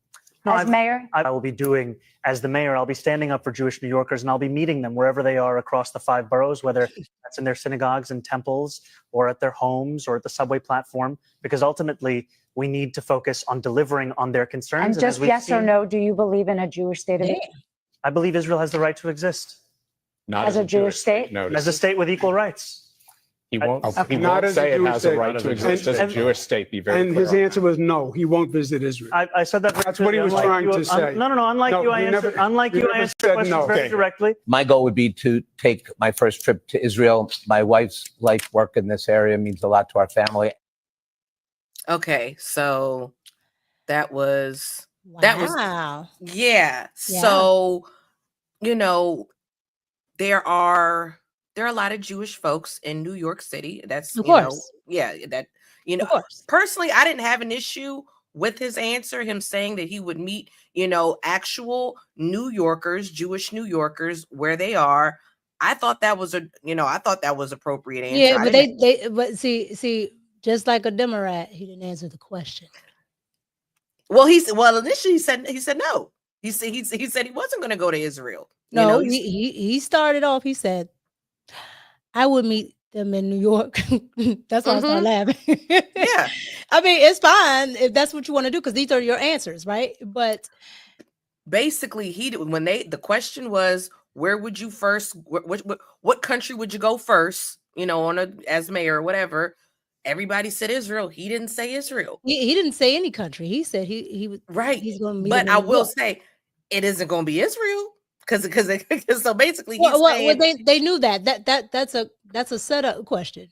as mayor? I will be doing, as the mayor, I'll be standing up for Jewish New Yorkers and I'll be meeting them wherever they are across the 5 boroughs, whether that's in their synagogues and temples or at their homes or at the subway platform, because ultimately we need to focus on delivering on their concerns. And just yes or no, do you believe in a Jewish state of Israel? I believe Israel has the right to exist. Not as a Jewish state? As a state with equal rights. He won't Not as say a it Jewish has state. a right to exist as a Jewish state. Be very And clear. his answer was no, he won't visit Israel. I said that. That's what he was trying to say. No. Unlike you, I answered questions very directly. My goal would be to take my first trip to Israel. My wife's life work in this area means a lot to our family. Okay, so that was Wow. yeah. So there are a lot of Jewish folks in New York City. That's of course. Of course. Personally, I didn't have an issue with his answer, him saying that he would meet, actual New Yorkers, Jewish New Yorkers where they are. I thought that was appropriate answer. Yeah, but see, just like a Democrat, he didn't answer the question. Well, initially he said no. He said he wasn't going to go to Israel. No, he started off. He said, "I would meet them in New York." That's why I started laughing. Yeah, I mean, it's fine if that's what you want to do because these are your answers, right? But basically, the question was, where would you first? What country would you go first? As mayor or whatever. Everybody said Israel. He didn't say Israel. He didn't say any country. He said he was right. He's going to meet. But I will say, it isn't going to be Israel because so basically they knew that's a setup question.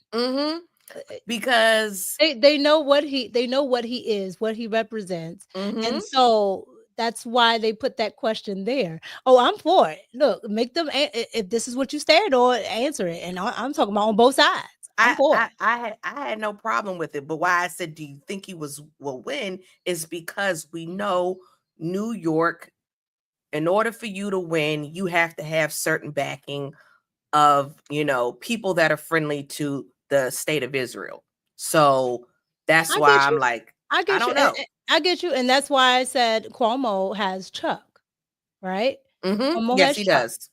Because they know what he is, what he represents, and so that's why they put that question there. Oh, I'm for it. Look, make them if this is what you stand on, answer it. And I'm talking about on both sides. I had no problem with it, but why I said, do you think he will win is because we know New York, in order for you to win, you have to have certain backing of, people that are friendly to the state of Israel. So that's why I'm like, I don't know. I get you. And that's why I said Cuomo has Chuck, right? Cuomo Yes, has he Chuck. does.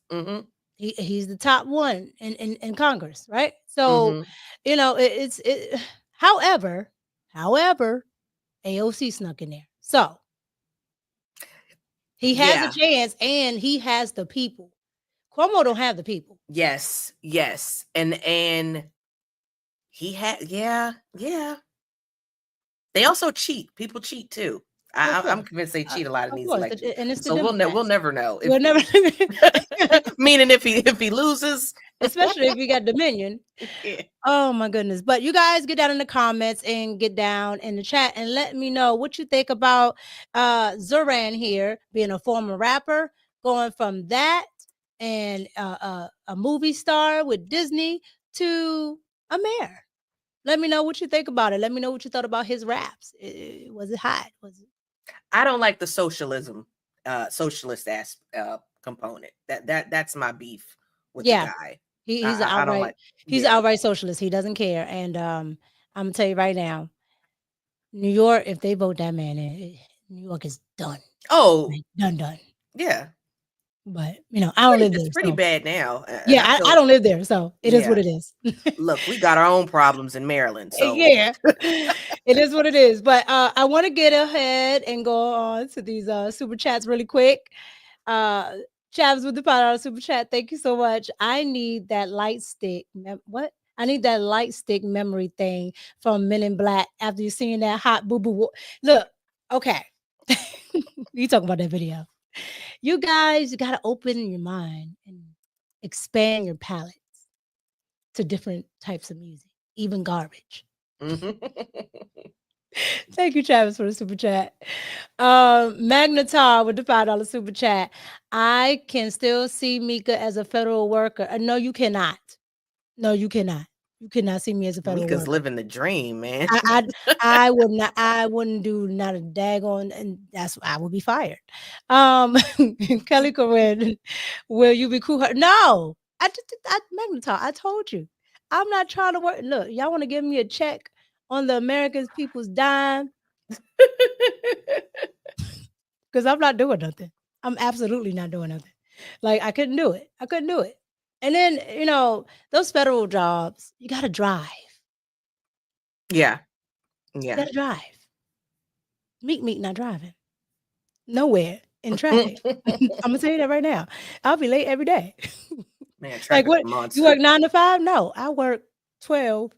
He's the top one in Congress, right? So, however, AOC snuck in there. So he has a chance and he has the people. Cuomo don't have the people. Yes. And he had, yeah. They also cheat. People cheat too. I'm convinced they cheat a lot in these elections. And it's so we'll never know. We'll never. Meaning if he loses, especially if we got Dominion. Yeah. Oh my goodness. But you guys get down in the comments and get down in the chat and let me know what you think about Zoran here being a former rapper, going from that and a movie star with Disney to a mayor. Let me know what you think about it. Let me know what you thought about his raps. Was it hot? Was it? I don't like the socialist component. That's my beef with the guy. He's an outright socialist. He doesn't care. And I'm gonna tell you right now, New York, if they vote that man in, New York is done. Oh, like, done. Yeah. But I don't live there. It's pretty bad now. Yeah, I don't live there, so it is what it is. Look, we got our own problems in Maryland. So yeah, it is what it is. But I want to get ahead and go on to these super chats really quick. Chavs with the $5 super chat. Thank you so much. I need that light stick. What? I need that light stick memory thing from Men in Black after you seeing that hot boo boo. Look, okay. You talking about that video. You guys, you got to open your mind and expand your palettes to different types of music, even garbage. Thank you, Travis, for the super chat. Magnetar with the $5 super chat. I can still see Mika as a federal worker. No, you cannot. No, you cannot. You cannot see me as a federal Mika's worker. living the dream, man. I would not. I wouldn't do not a daggone, and I would be fired. Kelly Corinne, will you be cool? No, Magnetar. I told you, I'm not trying to work. Look, y'all want to give me a check on the American people's dime? Because I'm not doing nothing. I'm absolutely not doing nothing. Like I couldn't do it. And then those federal jobs, you got to drive. Yeah. You gotta drive. Meek not driving. Nowhere in traffic. I'm gonna tell you that right now. I'll be late every day. Man, like what? You work 9 to 5? No, I work 12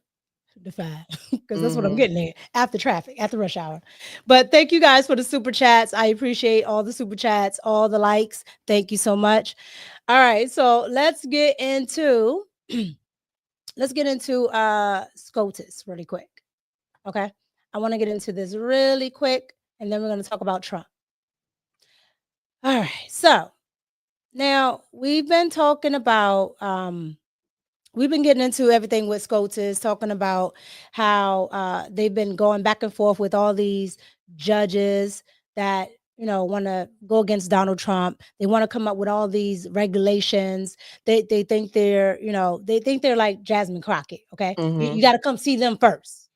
to 5 because that's what I'm getting at after traffic, after rush hour. But thank you guys for the super chats. I appreciate all the super chats, all the likes. Thank you so much. All right, so let's get into SCOTUS really quick. Okay, I want to get into this really quick, and then we're going to talk about Trump. All right, so now we've been talking about, we've been getting into everything with SCOTUS, talking about how they've been going back and forth with all these judges that want to go against Donald Trump. They want to come up with all these regulations. They think they're like Jasmine Crockett. Okay, you got to come see them first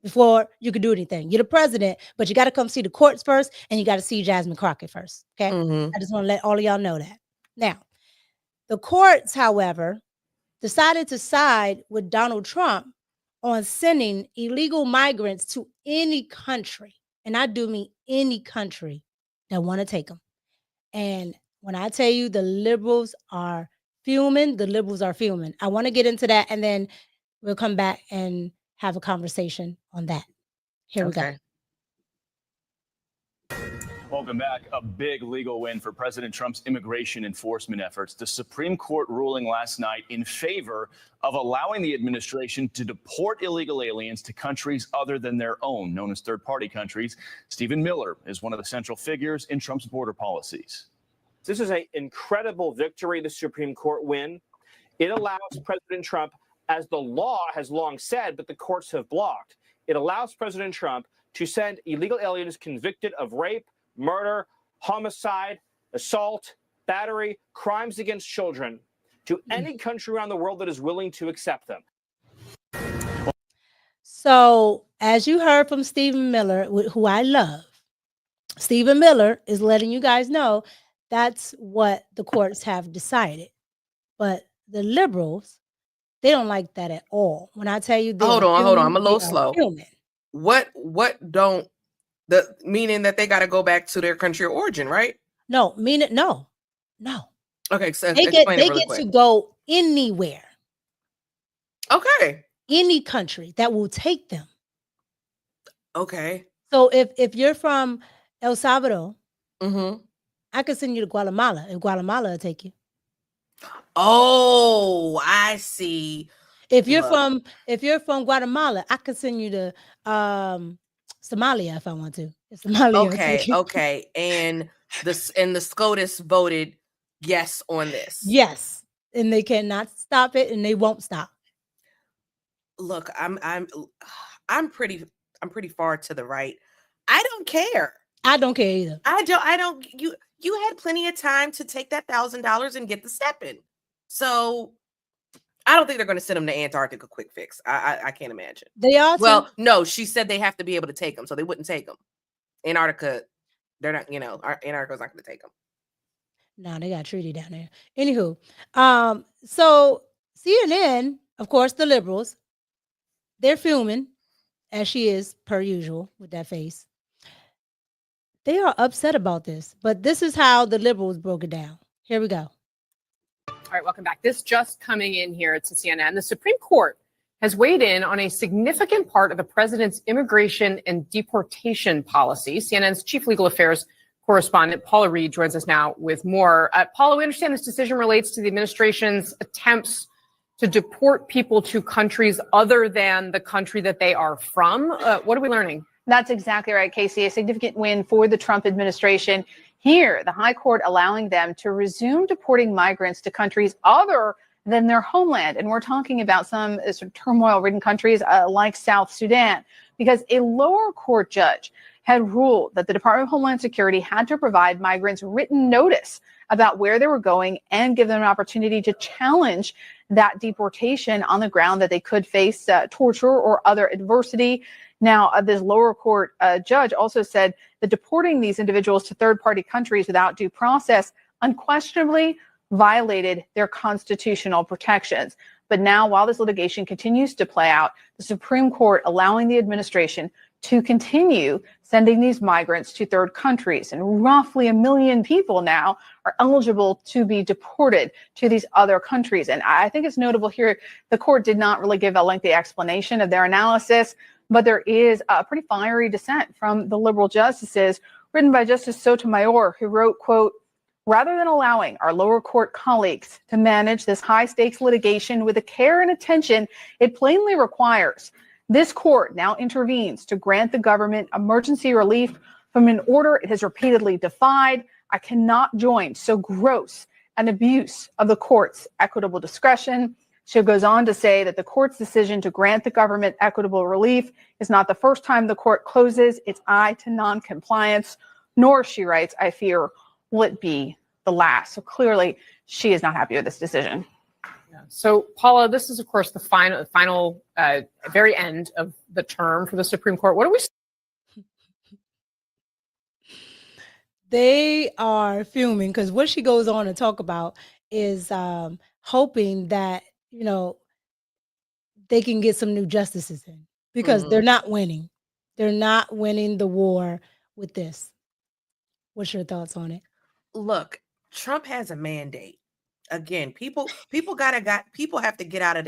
before you could do anything. You're the president, but you got to come see the courts first, and you got to see Jasmine Crockett first. Okay, I just want to let all of y'all know that. Now, the courts, however, decided to side with Donald Trump on sending illegal migrants to any country, and I do mean any country that want to take them. And when I tell you the liberals are fuming, I want to get into that, and then we'll come back and have a conversation on that. Here we go. Welcome back. A big legal win for President Trump's immigration enforcement efforts. The Supreme Court ruling last night in favor of allowing the administration to deport illegal aliens to countries other than their own, known as third-party countries. Stephen Miller is one of the central figures in Trump's border policies. This is an incredible victory, the Supreme Court win. It allows President Trump, as the law has long said, but the courts have blocked, it allows President Trump to send illegal aliens convicted of rape, murder, homicide, assault, battery, crimes against children to any country around the world that is willing to accept them. So, as you heard from Stephen Miller, who I love, Stephen Miller is letting you guys know that's what the courts have decided. But the liberals, they don't like that at all. When I tell you, hold on, I'm a little slow. What don't meaning that they got to go back to their country of origin, right? No, no. Okay, so they explain get it really quick. to go anywhere. Okay. Any country that will take them. Okay. So if you're from El Salvador, mm-hmm. I could send you to Guatemala, and Guatemala will take you. Oh, I see. If you're from Guatemala, I could send you to Somalia if I want to. If Somalia will take you. Okay. And the SCOTUS voted yes on this. Yes, and they cannot stop it, and they won't stop. Look, I'm pretty far to the right. I don't care. I don't care either. I don't. You had plenty of time to take that $1,000 and get the step in. So I don't think they're going to send them to Antarctica quick fix. I can't imagine. They are. Well, no, she said they have to be able to take them, so they wouldn't take them. Antarctica, they're not. Antarctica's not going to take them. No, they got a treaty down there. Anywho, so CNN, of course, the liberals, they're fuming, as she is per usual with that face. They are upset about this, but this is how the liberals broke it down. Here we go. All right, welcome back. This just coming in here to CNN. The Supreme Court has weighed in on a significant part of the president's immigration and deportation policy. CNN's chief legal affairs correspondent Paula Reed joins us now with more. Paula, we understand this decision relates to the administration's attempts to deport people to countries other than the country that they are from. What are we learning? That's exactly right, Casey. A significant win for the Trump administration. Here, the high court allowing them to resume deporting migrants to countries other than their homeland. And we're talking about some sort of turmoil-ridden countries like South Sudan, because a lower court judge had ruled that the Department of Homeland Security had to provide migrants written notice about where they were going and give them an opportunity to challenge that deportation on the ground that they could face torture or other adversity. Now, this lower court judge also said that deporting these individuals to third-party countries without due process unquestionably violated their constitutional protections. But now, while this litigation continues to play out, the Supreme Court allowing the administration to continue sending these migrants to third countries. And roughly 1 million people now are eligible to be deported to these other countries. And I think it's notable here, the court did not really give a lengthy explanation of their analysis, but there is a pretty fiery dissent from the liberal justices written by Justice Sotomayor, who wrote, quote, "Rather than allowing our lower court colleagues to manage this high stakes litigation with the care and attention it plainly requires, this court now intervenes to grant the government emergency relief from an order it has repeatedly defied. I cannot join so gross an abuse of the court's equitable discretion." She goes on to say that the court's decision to grant the government equitable relief is not the first time the court closes its eye to noncompliance, nor, she writes, I fear, will it be the last. So clearly, she is not happy with this decision. So, Paula, this is, of course, the final very end of the term for the Supreme Court. What do we? They are fuming because what she goes on to talk about is hoping that, they can get some new justices in because they're not winning. They're not winning the war with this. What's your thoughts on it? Look, Trump has a mandate. Again, people have to get out of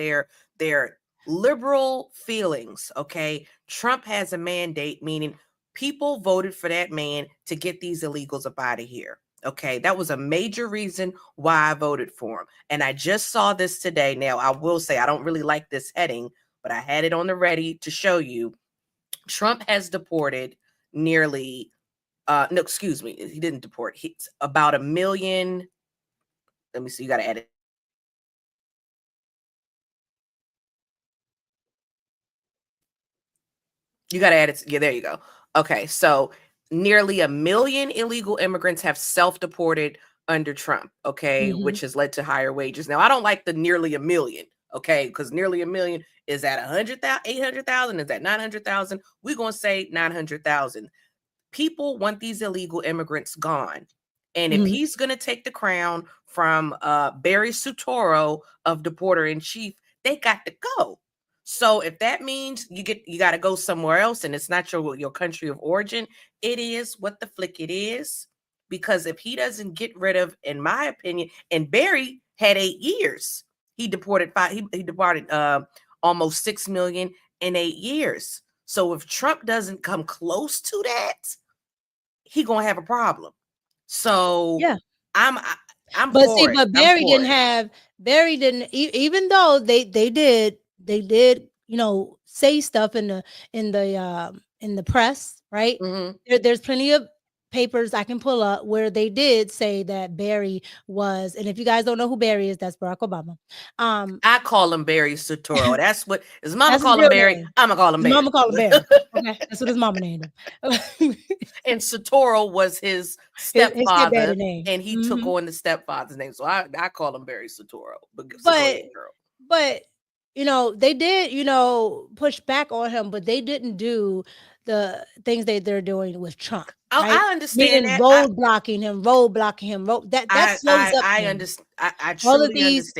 their liberal feelings. Okay. Trump has a mandate, meaning people voted for that man to get these illegals up out of here. Okay. That was a major reason why I voted for him. And I just saw this today. Now, I will say I don't really like this heading, but I had it on the ready to show you. Trump has deported nearly, no, excuse me. He didn't deport. He's about 1 million. Let me see. You got to edit. You got to add it. Yeah, there you go. Okay. So nearly 1 million illegal immigrants have self-deported under Trump, okay, which has led to higher wages. Now, I don't like the nearly 1 million, okay, because nearly 1 million is at 100,000, 800,000, is at 900,000. We're going to say 900,000. People want these illegal immigrants gone. And if he's going to take the crown from Barry Soetoro of deporter in chief, they got to go. So if that means you got to go somewhere else and it's not your country of origin, it is what the flick it is. Because if he doesn't get rid of, in my opinion, and Barry had 8 years, he deported almost 6 million in 8 years. So if Trump doesn't come close to that, he gonna have a problem. So yeah, I'm but for see, it. but Barry didn't even though they did, you know, say stuff in the press, right? There's plenty of papers I can pull up where they did say that Barry was, and if you guys don't know who Barry is, that's Barack Obama. I call him Barry Soetoro. That's what his mama That's his call him real Barry. name. I'm gonna call him His Barry. mama call him Barry. Okay, that's what his mama named him. And Soetoro was his His stepfather, stepdaddy name. and he took on the stepfather's name. So I call him Barry Soetoro. So go But ahead, girl. but you know, they did, you know, push back on him, but they didn't do the things they're doing with Trump. Oh, Right? I understand Meaning that. roadblocking him, that slows up I things. understand. I All of truly these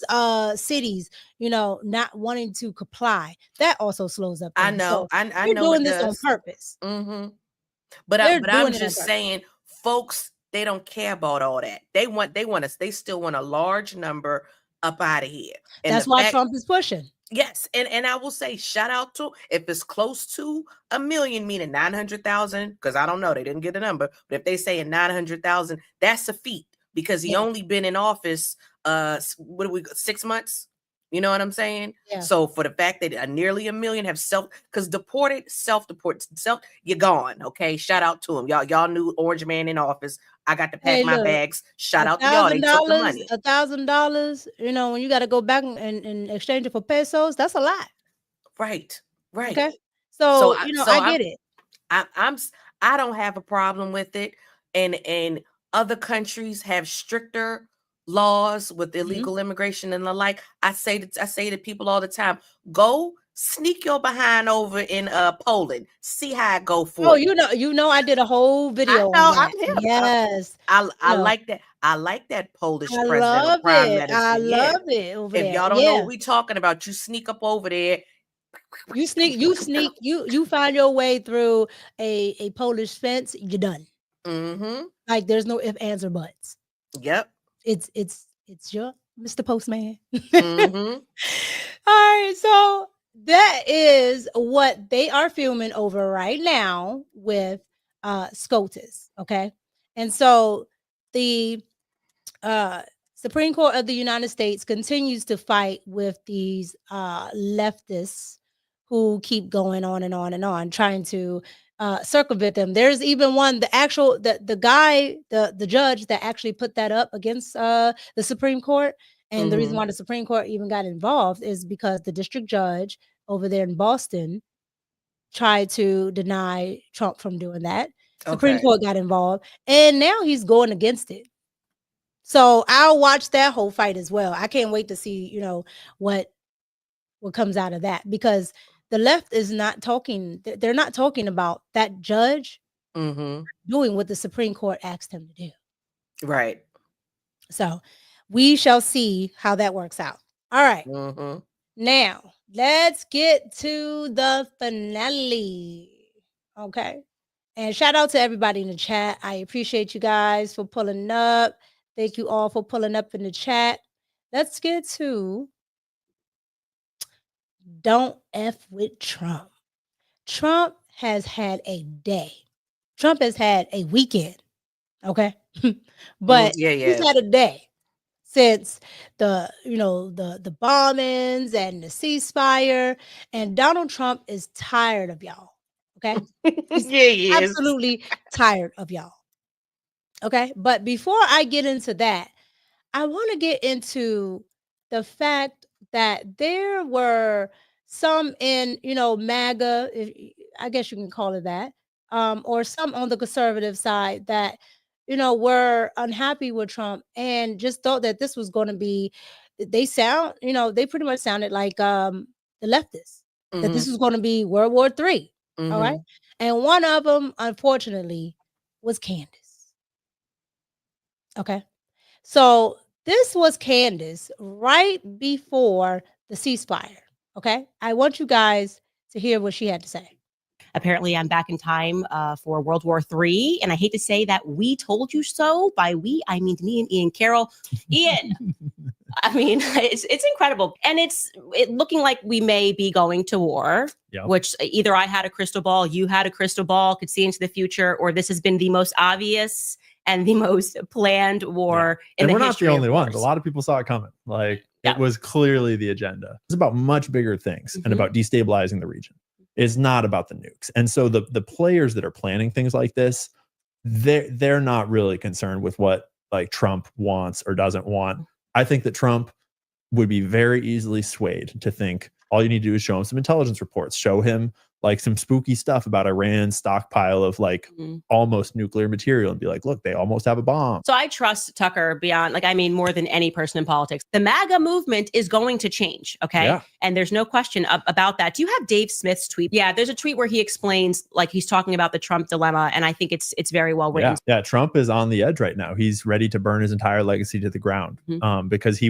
understand cities, you know, not wanting to comply, that also slows up I things. know. So I they're know doing it this on does. purpose. But They're I'm doing it on just purpose. saying, folks, they don't care about all that. They still want a large number up out of here. And That's why Trump is pushing. Yes, and I will say, shout out to, if it's close to 1 million, meaning 900,000, because I don't know, they didn't get a number, but if they say 900,000, that's a feat, because he only been in office 6 months. You know what I'm saying? Yeah. So for the fact that nearly 1 million have self-deport, you're gone. Okay, shout out to him. Y'all knew Orange Man in office. I got to pack my bags. Shout out to y'all. They took the money. $1,000, you know, when you got to go back and exchange it for pesos, that's a lot. Right. Okay. So you know, I get it. I don't have a problem with it. And other countries have stricter laws with illegal immigration and the like. I say to people all the time, go sneak your behind over in Poland. See how it go for you. You know, I did a whole video on that. I'm him. Yes. I like that. I like that Polish I president love or prime it. minister. I Yeah. love it over If there. y'all don't know what we talking about, you sneak up over there. You find your way through a Polish fence, you're done. Like there's no ifs, ands, or buts. Yep. It's your Mr. Postman. All right, so that is what they are filming over right now with SCOTUS. Okay, and so the Supreme Court of the United States continues to fight with these leftists who keep going on and on and on, trying to circumvent them. There's even one, the judge that actually put that up against the Supreme Court. And the reason why the Supreme Court even got involved is because the district judge over there in Boston tried to deny Trump from doing that. Supreme Court got involved, and now he's going against it. So I'll watch that whole fight as well. I can't wait to see, you know, what comes out of that, because the left is not talking. They're not talking about that judge doing what the Supreme Court asked him to do. Right. So we shall see how that works out. All right. Now let's get to the finale. Okay. And shout out to everybody in the chat. I appreciate you guys for pulling up. Thank you all for pulling up in the chat. Let's get to don't F with Trump. Trump has had a day. Trump has had a weekend. Okay. But he's had a day since the bombings and the ceasefire. And Donald Trump is tired of y'all. Okay. He's absolutely tired of y'all. Okay. But before I get into that, I want to get into the fact that there were some in, MAGA, I guess you can call it that, or some on the conservative side that, were unhappy with Trump and just thought that this was going to be, they pretty much sounded like the leftists, that this was going to be World War III. All right. And one of them, unfortunately, was Candace. Okay. So this was Candace right before the ceasefire. Okay. I want you guys to hear what she had to say. Apparently, I'm back in time for World War III. And I hate to say that we told you so. By we, I mean me and Ian Carroll. Ian, I mean, it's incredible. And it's looking like we may be going to war, which either I had a crystal ball, you had a crystal ball, could see into the future, or this has been the most obvious and the most planned war in the history. And we're not the only wars. ones. A lot of people saw it coming. Like, it was clearly the agenda. It's about much bigger things and about destabilizing the region. It's not about the nukes. And so the players that are planning things like this, they're not really concerned with what like Trump wants or doesn't want. I think that Trump would be very easily swayed to think all you need to do is show him some intelligence reports, show him like some spooky stuff about Iran's stockpile of like almost nuclear material and be like, look, they almost have a bomb. So I trust Tucker beyond, more than any person in politics. The MAGA movement is going to change, okay? Yeah. And there's no question about that. Do you have Dave Smith's tweet? Yeah, there's a tweet where he explains, he's talking about the Trump dilemma, and I think it's very well written. Yeah, Trump is on the edge right now. He's ready to burn his entire legacy to the ground because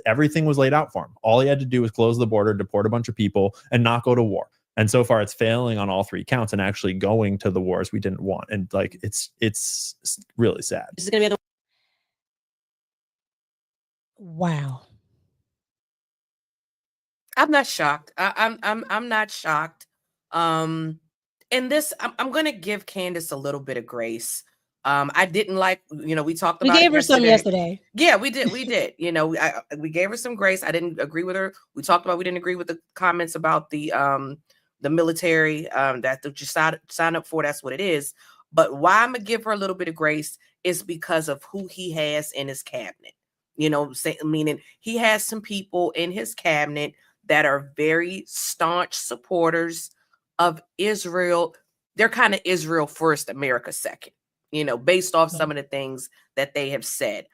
everything was laid out for him. All he had to do was close the border, deport a bunch of people, and not go to war. And so far, it's failing on all three counts and actually going to the wars we didn't want. And it's really sad. This is going to be Wow. I'm not shocked. I'm not shocked. In this, I'm going to give Candace a little bit of grace. I didn't like, we talked about. We gave her some yesterday. Yeah, we did. We did. We gave her some grace. I didn't agree with her. We talked about we didn't agree with the comments about the military that you sign up for. That's what it is. But why I'm gonna give her a little bit of grace is because of who he has in his cabinet. Meaning he has some people in his cabinet that are very staunch supporters of Israel. They're kind of Israel first, America second, based off some of the things that they have said.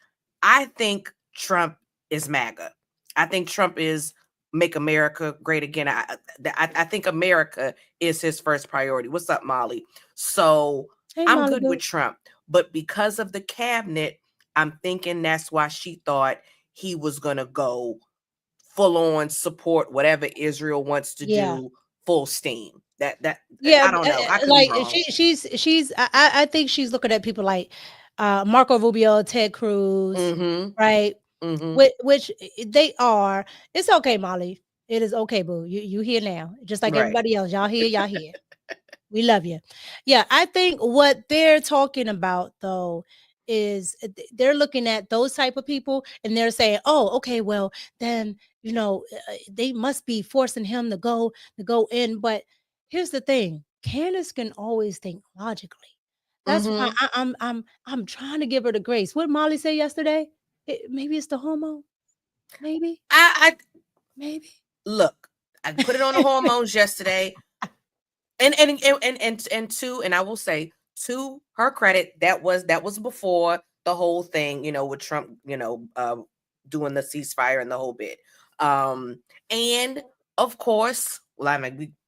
I think Trump is MAGA. I think Trump is make America great again. I think America is his first priority. What's up, Molly? So I'm Molly, good with Trump, but because of the cabinet, I'm thinking that's why she thought he was going to go full on support whatever Israel wants to do, full steam. I don't know. I could be wrong. I think she's looking at people like Marco Rubio, Ted Cruz, right? Which they are. It's okay, Molly. It is okay, boo. You here now, just like everybody else. Y'all here. We love you. Yeah, I think what they're talking about though is they're looking at those type of people and they're saying, oh, okay, well then they must be forcing him to go in. But here's the thing: Candace can always think logically. That's why I'm trying to give her the grace. What did Molly say yesterday? Maybe it's the hormone. Maybe. Maybe. Look, I put it on the hormones yesterday. And I will say, to her credit, that was before the whole thing, with Trump, doing the ceasefire and the whole bit. And of course, well,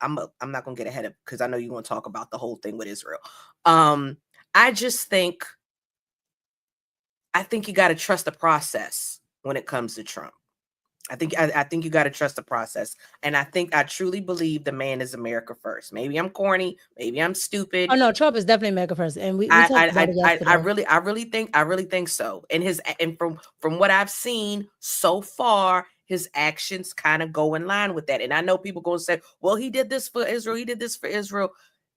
I'm not gonna get ahead of, because I know you want to talk about the whole thing with Israel. I think you got to trust the process when it comes to Trump. I think you got to trust the process. And I truly believe the man is America first. Maybe I'm corny. Maybe I'm stupid. Oh no, Trump is definitely America first. And we talked about it yesterday. I really think so. And from what I've seen so far, his actions kind of go in line with that. And I know people going to say, well, he did this for Israel. He did this for Israel.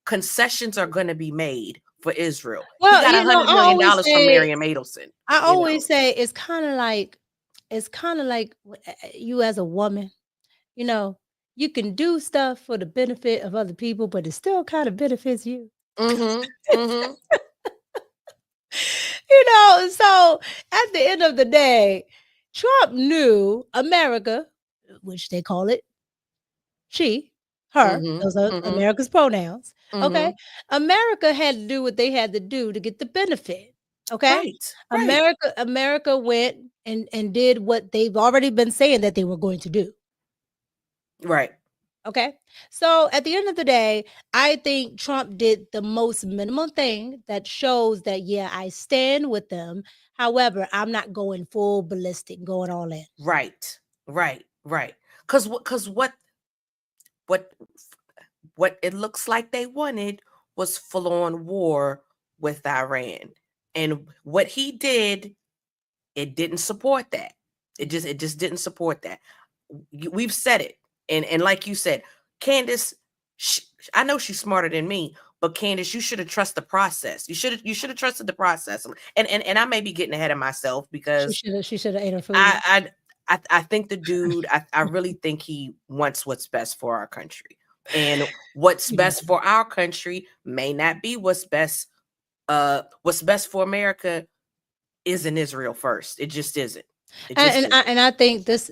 Concessions are going to be made for Israel. Well, he got $100 million from Miriam Adelson. I always say it's kind of like you as a woman, you can do stuff for the benefit of other people, but it still kind of benefits you. So at the end of the day, Trump knew America, which they call it, she her. Those are Mm-hmm. America's pronouns. Okay. Mm-hmm. America had to do what they had to do to get the benefit. Okay. Right. Right. America went and did what they've already been saying that they were going to do. Right. Okay. So at the end of the day, I think Trump did the most minimal thing that shows that, yeah, I stand with them. However, I'm not going full ballistic, going all in. Right. Right. Right. Because what it looks like they wanted was full-on war with Iran. And what he did, it didn't support that. It just didn't support that. We've said it. And like you said, Candace, I know she's smarter than me, but Candace, you should have trusted the process. You should have trusted the process. And I may be getting ahead of myself because she should have ate her food. I think the dude, I really think he wants what's best for our country. And what's best for our country may not be what's best for America isn't Israel first. It just isn't. I think this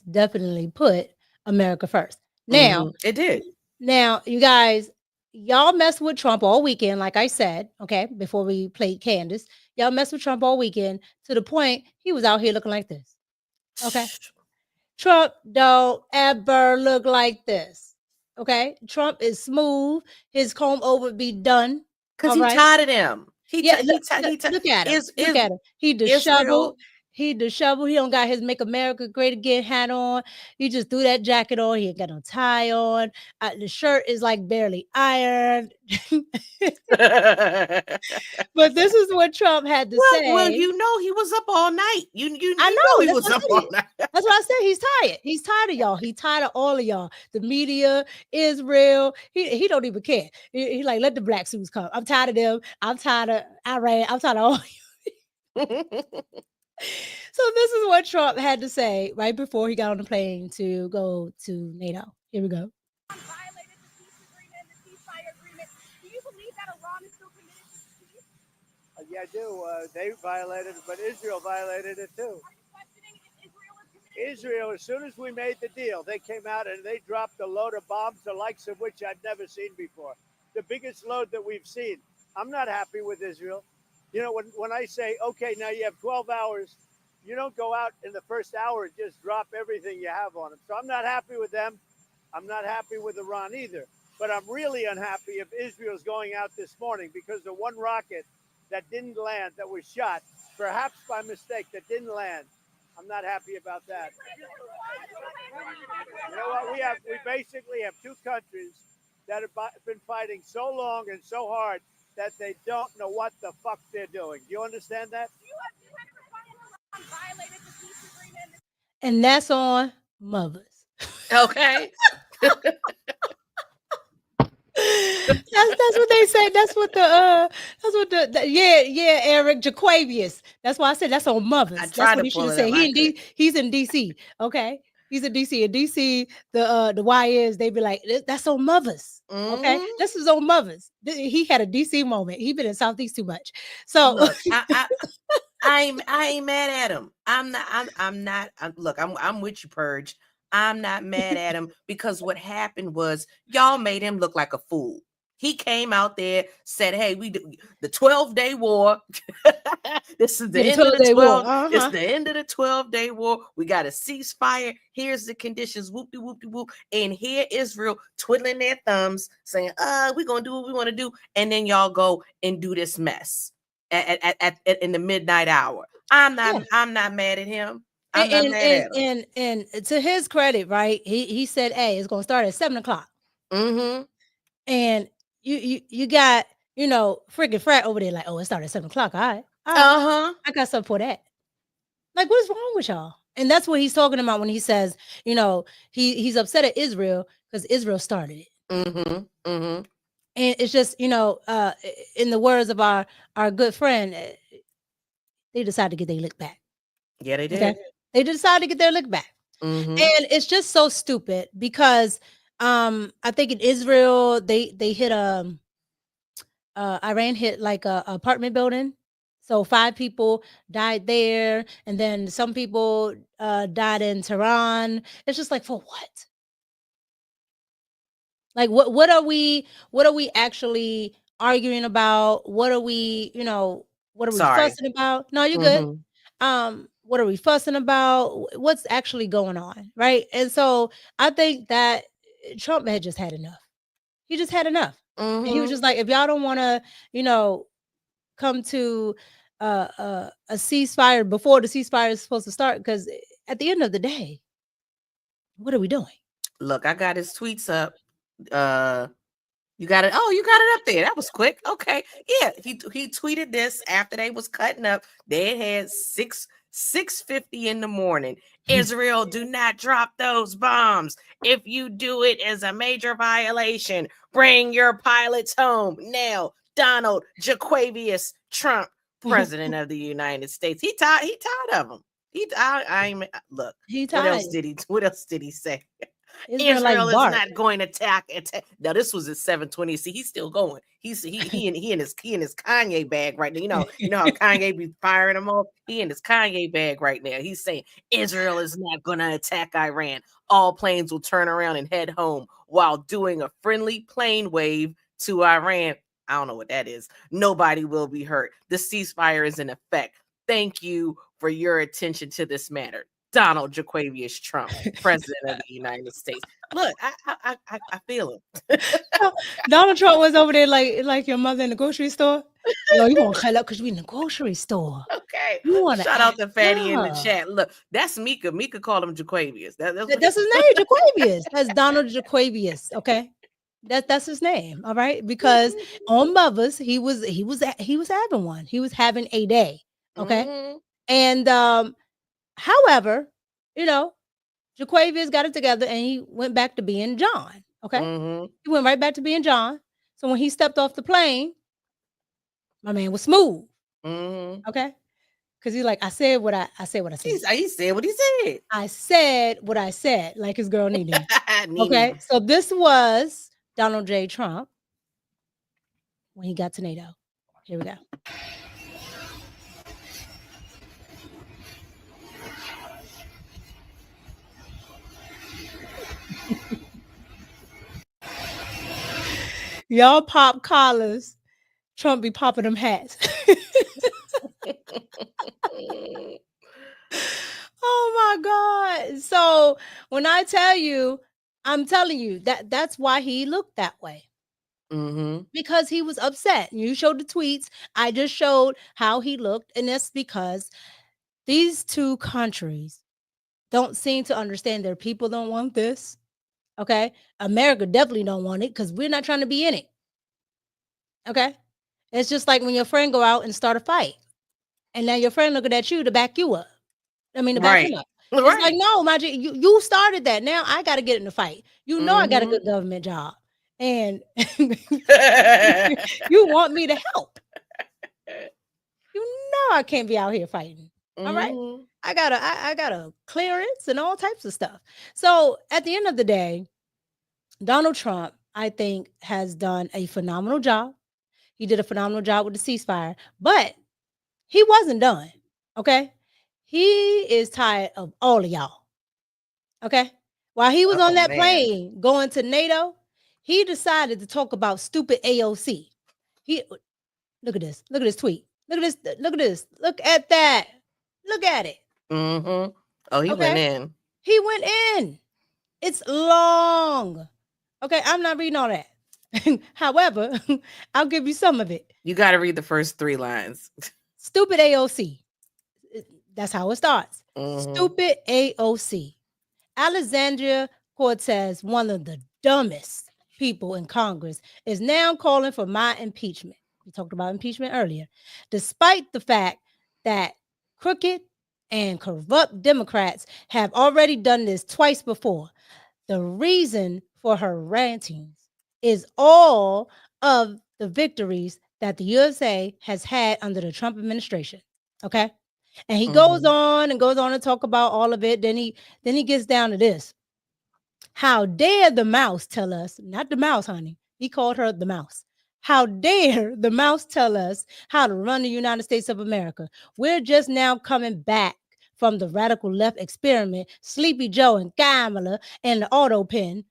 definitely put America first. Now, it did. Now, you guys, y'all messed with Trump all weekend, like I said, okay, before we played Candace. Y'all messed with Trump all weekend to the point he was out here looking like this. Okay. Trump don't ever look like this. Okay. Trump is smooth. His comb over be done. Because he tired of them. Look at him. Look at him. He disheveled. He disheveled. He don't got his "Make America Great Again" hat on. He just threw that jacket on. He ain't got no tie on. The shirt is like barely ironed. But this is what Trump had to say. Well, you know he was up all night. You I know he was up all night. That's what I said. He's tired. He's tired of y'all. He's tired of all of y'all. The media, Israel. He don't even care. He like, let the black suits come. I'm tired of them. I'm tired of Iran. I'm tired of all you. So this is what Trump had to say right before he got on the plane to go to NATO. Here we go. Violated the peace agreement, the ceasefire agreement. Do you believe that Iran is still committed to peace? Yeah, I do. They violated it, but Israel violated it too. Are you questioning if Israel is committed? Israel, as soon as we made the deal, they came out and they dropped a load of bombs, the likes of which I've never seen before. The biggest load that we've seen. I'm not happy with Israel. You know, when I say, okay, now you have 12 hours, you don't go out in the first hour and just drop everything you have on them. So I'm not happy with them. I'm not happy with Iran either. But I'm really unhappy if Israel's going out this morning because the one rocket that didn't land, that was shot, perhaps by mistake, that didn't land. I'm not happy about that. You know what? We basically have two countries that have been fighting so long and so hard that they don't know what the fuck they're doing. Do you understand that? And that's on mothers. Okay. That's what they say. That's what Eric Jaquavius. That's why I said that's on mothers. That's what he should have said. He's in DC. Okay. He's in DC. In DC, the Y is they be like, that's on mothers. Okay. This is on mothers. He had a DC moment. He been in Southeast too much. So look, I ain't mad at him. I'm with you, Purge. I'm not mad at him because what happened was y'all made him look like a fool. He came out there, said, hey, we do the 12-day war. This is the end of the 12. It's the end of the 12-day war. We got a ceasefire. Here's the conditions. Whoopty whoopty whoop. And here Israel twiddling their thumbs, saying, we're gonna do what we want to do. And then y'all go and do this mess at in the midnight hour. I'm not mad at him. And to his credit, right? He said, hey, it's gonna start at 7:00. Mm-hmm. And you got, freaking frat over there, like, oh, it started at 7:00. All right. I got something for that. Like, what's wrong with y'all? And that's what he's talking about when he says, he's upset at Israel because Israel started it. Mm-hmm. Mm-hmm. And it's just, in the words of our good friend, they decided to get their lick back. Yeah, they did. Okay? They decided to get their lick back. Mm-hmm. And it's just so stupid because I think in Israel, they hit Iran hit like a apartment building. So 5 people died there. And then some people died in Tehran. It's just like, for what? Like what are we actually arguing about? What are we, what are we Sorry. fussing about? No, you're good. What are we fussing about? What's actually going on, right? And so I think that Trump had just had enough. He just had enough. And he was just like, if y'all don't want to, come to a ceasefire before the ceasefire is supposed to start, because at the end of the day, what are we doing? Look, I got his tweets up. You got it. Oh, you got it up there. That was quick. Okay. Yeah. He tweeted this after they was cutting up. They had 6:50 in the morning. Israel, do not drop those bombs. If you do it as a major violation, bring your pilots home. Now, Donald Jaquavius Trump, President of the United States. He tired of him. Look. He What else tired. What else did he say? Israel like Israel is bark. not going to attack. Now this was at 7:20. See, he's still going. He in his Kanye bag right now. You know how Kanye be firing him off. He in his Kanye bag right now. He's saying Israel is not going to attack Iran. All planes will turn around and head home while doing a friendly plane wave to Iran. I don't know what that is. Nobody will be hurt. The ceasefire is in effect. Thank you for your attention to this matter. Donald Jaquavius Trump, President of the United States. Look, I feel him. Donald Trump was over there like your mother in the grocery store. Yo, you gonna cut up because we in the grocery store. Okay. You want to shout out to Fatty in the chat. Look, that's Mika. Mika called him Jaquavius. That's his name, Jaquavius. That's Donald Jaquavius. Okay. That's his name. All right. Because on Mothers, he was having one. He was having a day. Okay. And however, Jaquavius got it together and he went back to being John. Okay. He went right back to being John. So when he stepped off the plane, my man was smooth. Okay. Because he's like, I said what I said. He said what he said. I said what I said, like his girl Nene. Okay. So this was Donald J. Trump when he got to NATO. Here we go. Y'all pop collars. Trump be popping them hats. Oh my God. So when I tell you, I'm telling you that's why he looked that way. Because he was upset. You showed the tweets. I just showed how he looked. And that's because these two countries don't seem to understand their people don't want this. Okay. America definitely don't want it because we're not trying to be in it. Okay. It's just like when your friend go out and start a fight. And now your friend looking at you to back you up. I mean, to back him up. It's like, no, you started that. Now I got to get in the fight. You know I got a good government job. And you want me to help. You know I can't be out here fighting. All right. I got a clearance and all types of stuff. So at the end of the day, Donald Trump, I think, has done a phenomenal job. He did a phenomenal job with the ceasefire, but he wasn't done. Okay. He is tired of all of y'all. Okay. While he was on that plane going to NATO, he decided to talk about stupid AOC. Look at this. Look at this tweet. Look at this. Look at this. Look at that. Look at it. Oh, he went in. He went in. It's long. Okay, I'm not reading all that. However, I'll give you some of it. You got to read the first 3 lines. Stupid AOC. That's how it starts. Stupid AOC. Alexandria Cortez, one of the dumbest people in Congress, is now calling for my impeachment. We talked about impeachment earlier. Despite the fact that crooked and corrupt Democrats have already done this twice before. The reason for her rantings is all of the victories that the USA has had under the Trump administration. Okay. And he goes on and to talk about all of it. Then he gets down to this. How dare the mouse tell us, not the mouse, honey. He called her the mouse. How dare the mouse tell us how to run the United States of America? We're just now coming back from the radical left experiment Sleepy Joe and Kamala and the auto pen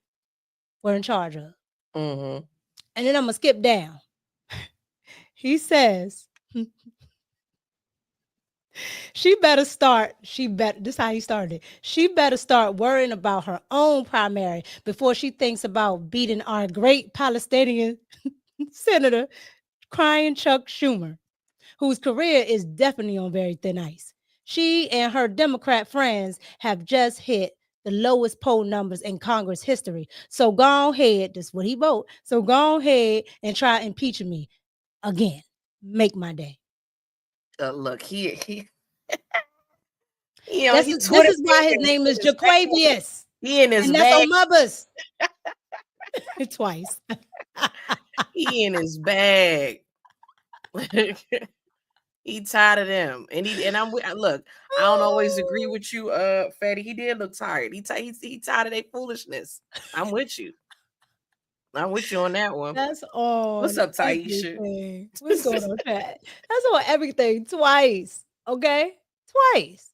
were in charge of. Mm-hmm. And then I'm gonna skip down. He says, this is how he started. She better start worrying about her own primary before she thinks about beating our great Palestinian senator, crying Chuck Schumer, whose career is definitely on very thin ice. She and her Democrat friends have just hit the lowest poll numbers in Congress history. So go ahead, this is what he vote. So go ahead and try impeaching me again. Make my day. Look, he this is why his name is Jaquavius. He in his and bag. That's on Mubbers. Twice. He in his bag. He tired of them, and I'm look. I don't always agree with you, Fatty. He did look tired. He tired of their foolishness. I'm with you. I'm with you on that one. That's on. What's up, Taisha? Everything. What's going on, Pat? That's on everything twice. Okay, twice.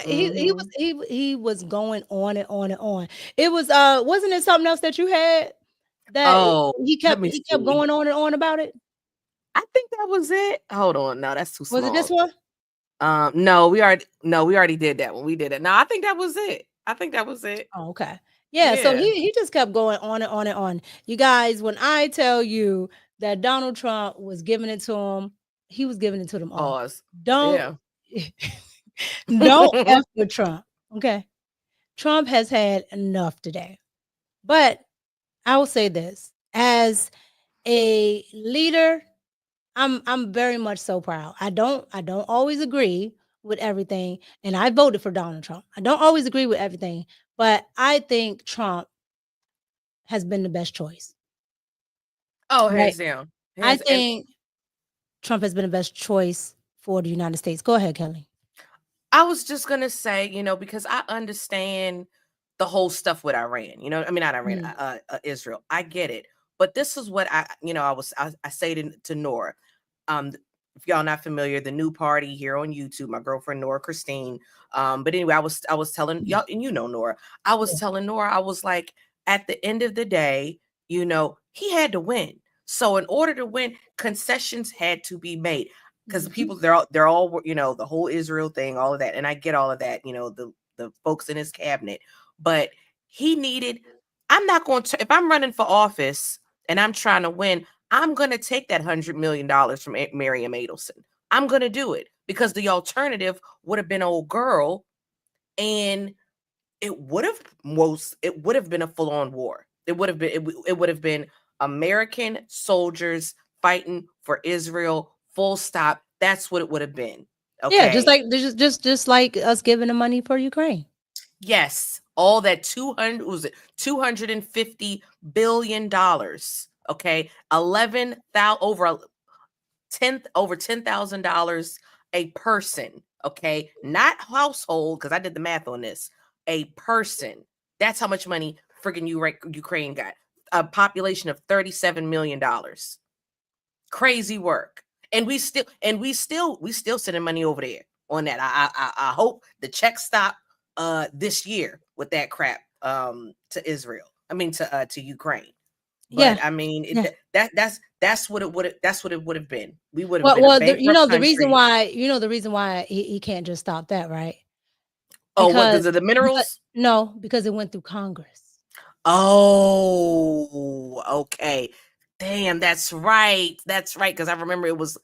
He was going on and on and on. It was wasn't it something else that you had that he kept going on and on about it? I think that was it. Hold on, no, that's too small. Was it this one? No, we already did that one. We did it. No, I think that was it. Oh, okay. Yeah, so he just kept going on and on and on. You guys, when I tell you that Donald Trump was giving it to him, he was giving it to them all. Don't F with Trump. Okay. Trump has had enough today. But I will say this, as a leader, I'm very much so proud. I don't always agree with everything, and I voted for Donald Trump. I don't always agree with everything, but I think Trump has been the best choice. Oh, hands down. I think Trump has been the best choice for the United States. Go ahead, Kelly. I was just gonna say, because I understand the whole stuff with Iran. I mean, not Iran, Israel. I get it, but this is what I say to Nora. If y'all not familiar, the new party here on YouTube, my girlfriend Nora Christine. But anyway, I was telling y'all, and Nora, I was telling Nora, I was like, at the end of the day, he had to win. So in order to win, concessions had to be made. Because people, they're all, the whole Israel thing, all of that. And I get all of that, the folks in his cabinet. But I'm not going to, if I'm running for office and I'm trying to win, I'm going to take that $100 million from Miriam Adelson. I'm going to do it because the alternative would have been old girl, and it would have been a full-on war. It would have been American soldiers fighting for Israel. Full stop. That's what it would have been. Okay. Yeah, just like us giving the money for Ukraine. Yes, all that $250 billion. Okay, over $10,000 a person. Okay, not household, because I did the math on this. A person. That's how much money friggin' Ukraine got. A population of $37 million. Crazy work. And we still sending money over there on that. I hope the checks stop this year with that crap to Israel. I mean to Ukraine. But I mean that's what it would have been. We would have been. Well, the reason why he can't just stop that, right? Because of the minerals? No, because it went through Congress. Oh, okay. Damn, that's right. Because I remember it was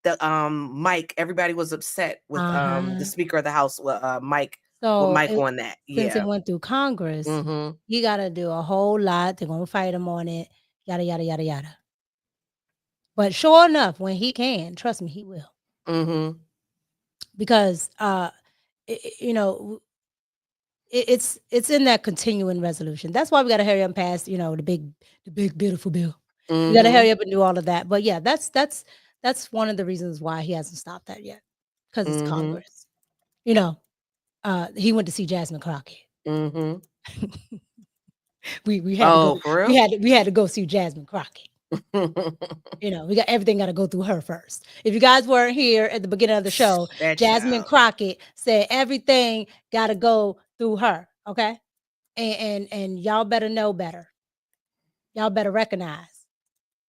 the Mike. Everybody was upset with the Speaker of the House, Mike. So with Mike on that. Since it went through Congress, you got to do a whole lot. They're gonna fight him on it. Yada yada yada yada. But sure enough, when he can, trust me, he will. Because it's in that continuing resolution. That's why we got to hurry up and pass, the big beautiful bill. We got to hurry up and do all of that. But yeah, that's one of the reasons why he hasn't stopped that yet, because it's Congress. He went to see Jasmine Crockett. We had to go see Jasmine Crockett. Everything got to go through her first. If you guys weren't here at the beginning of the show, Jasmine Crockett said everything got to go through her. Okay, and y'all better know better. y'all better recognize.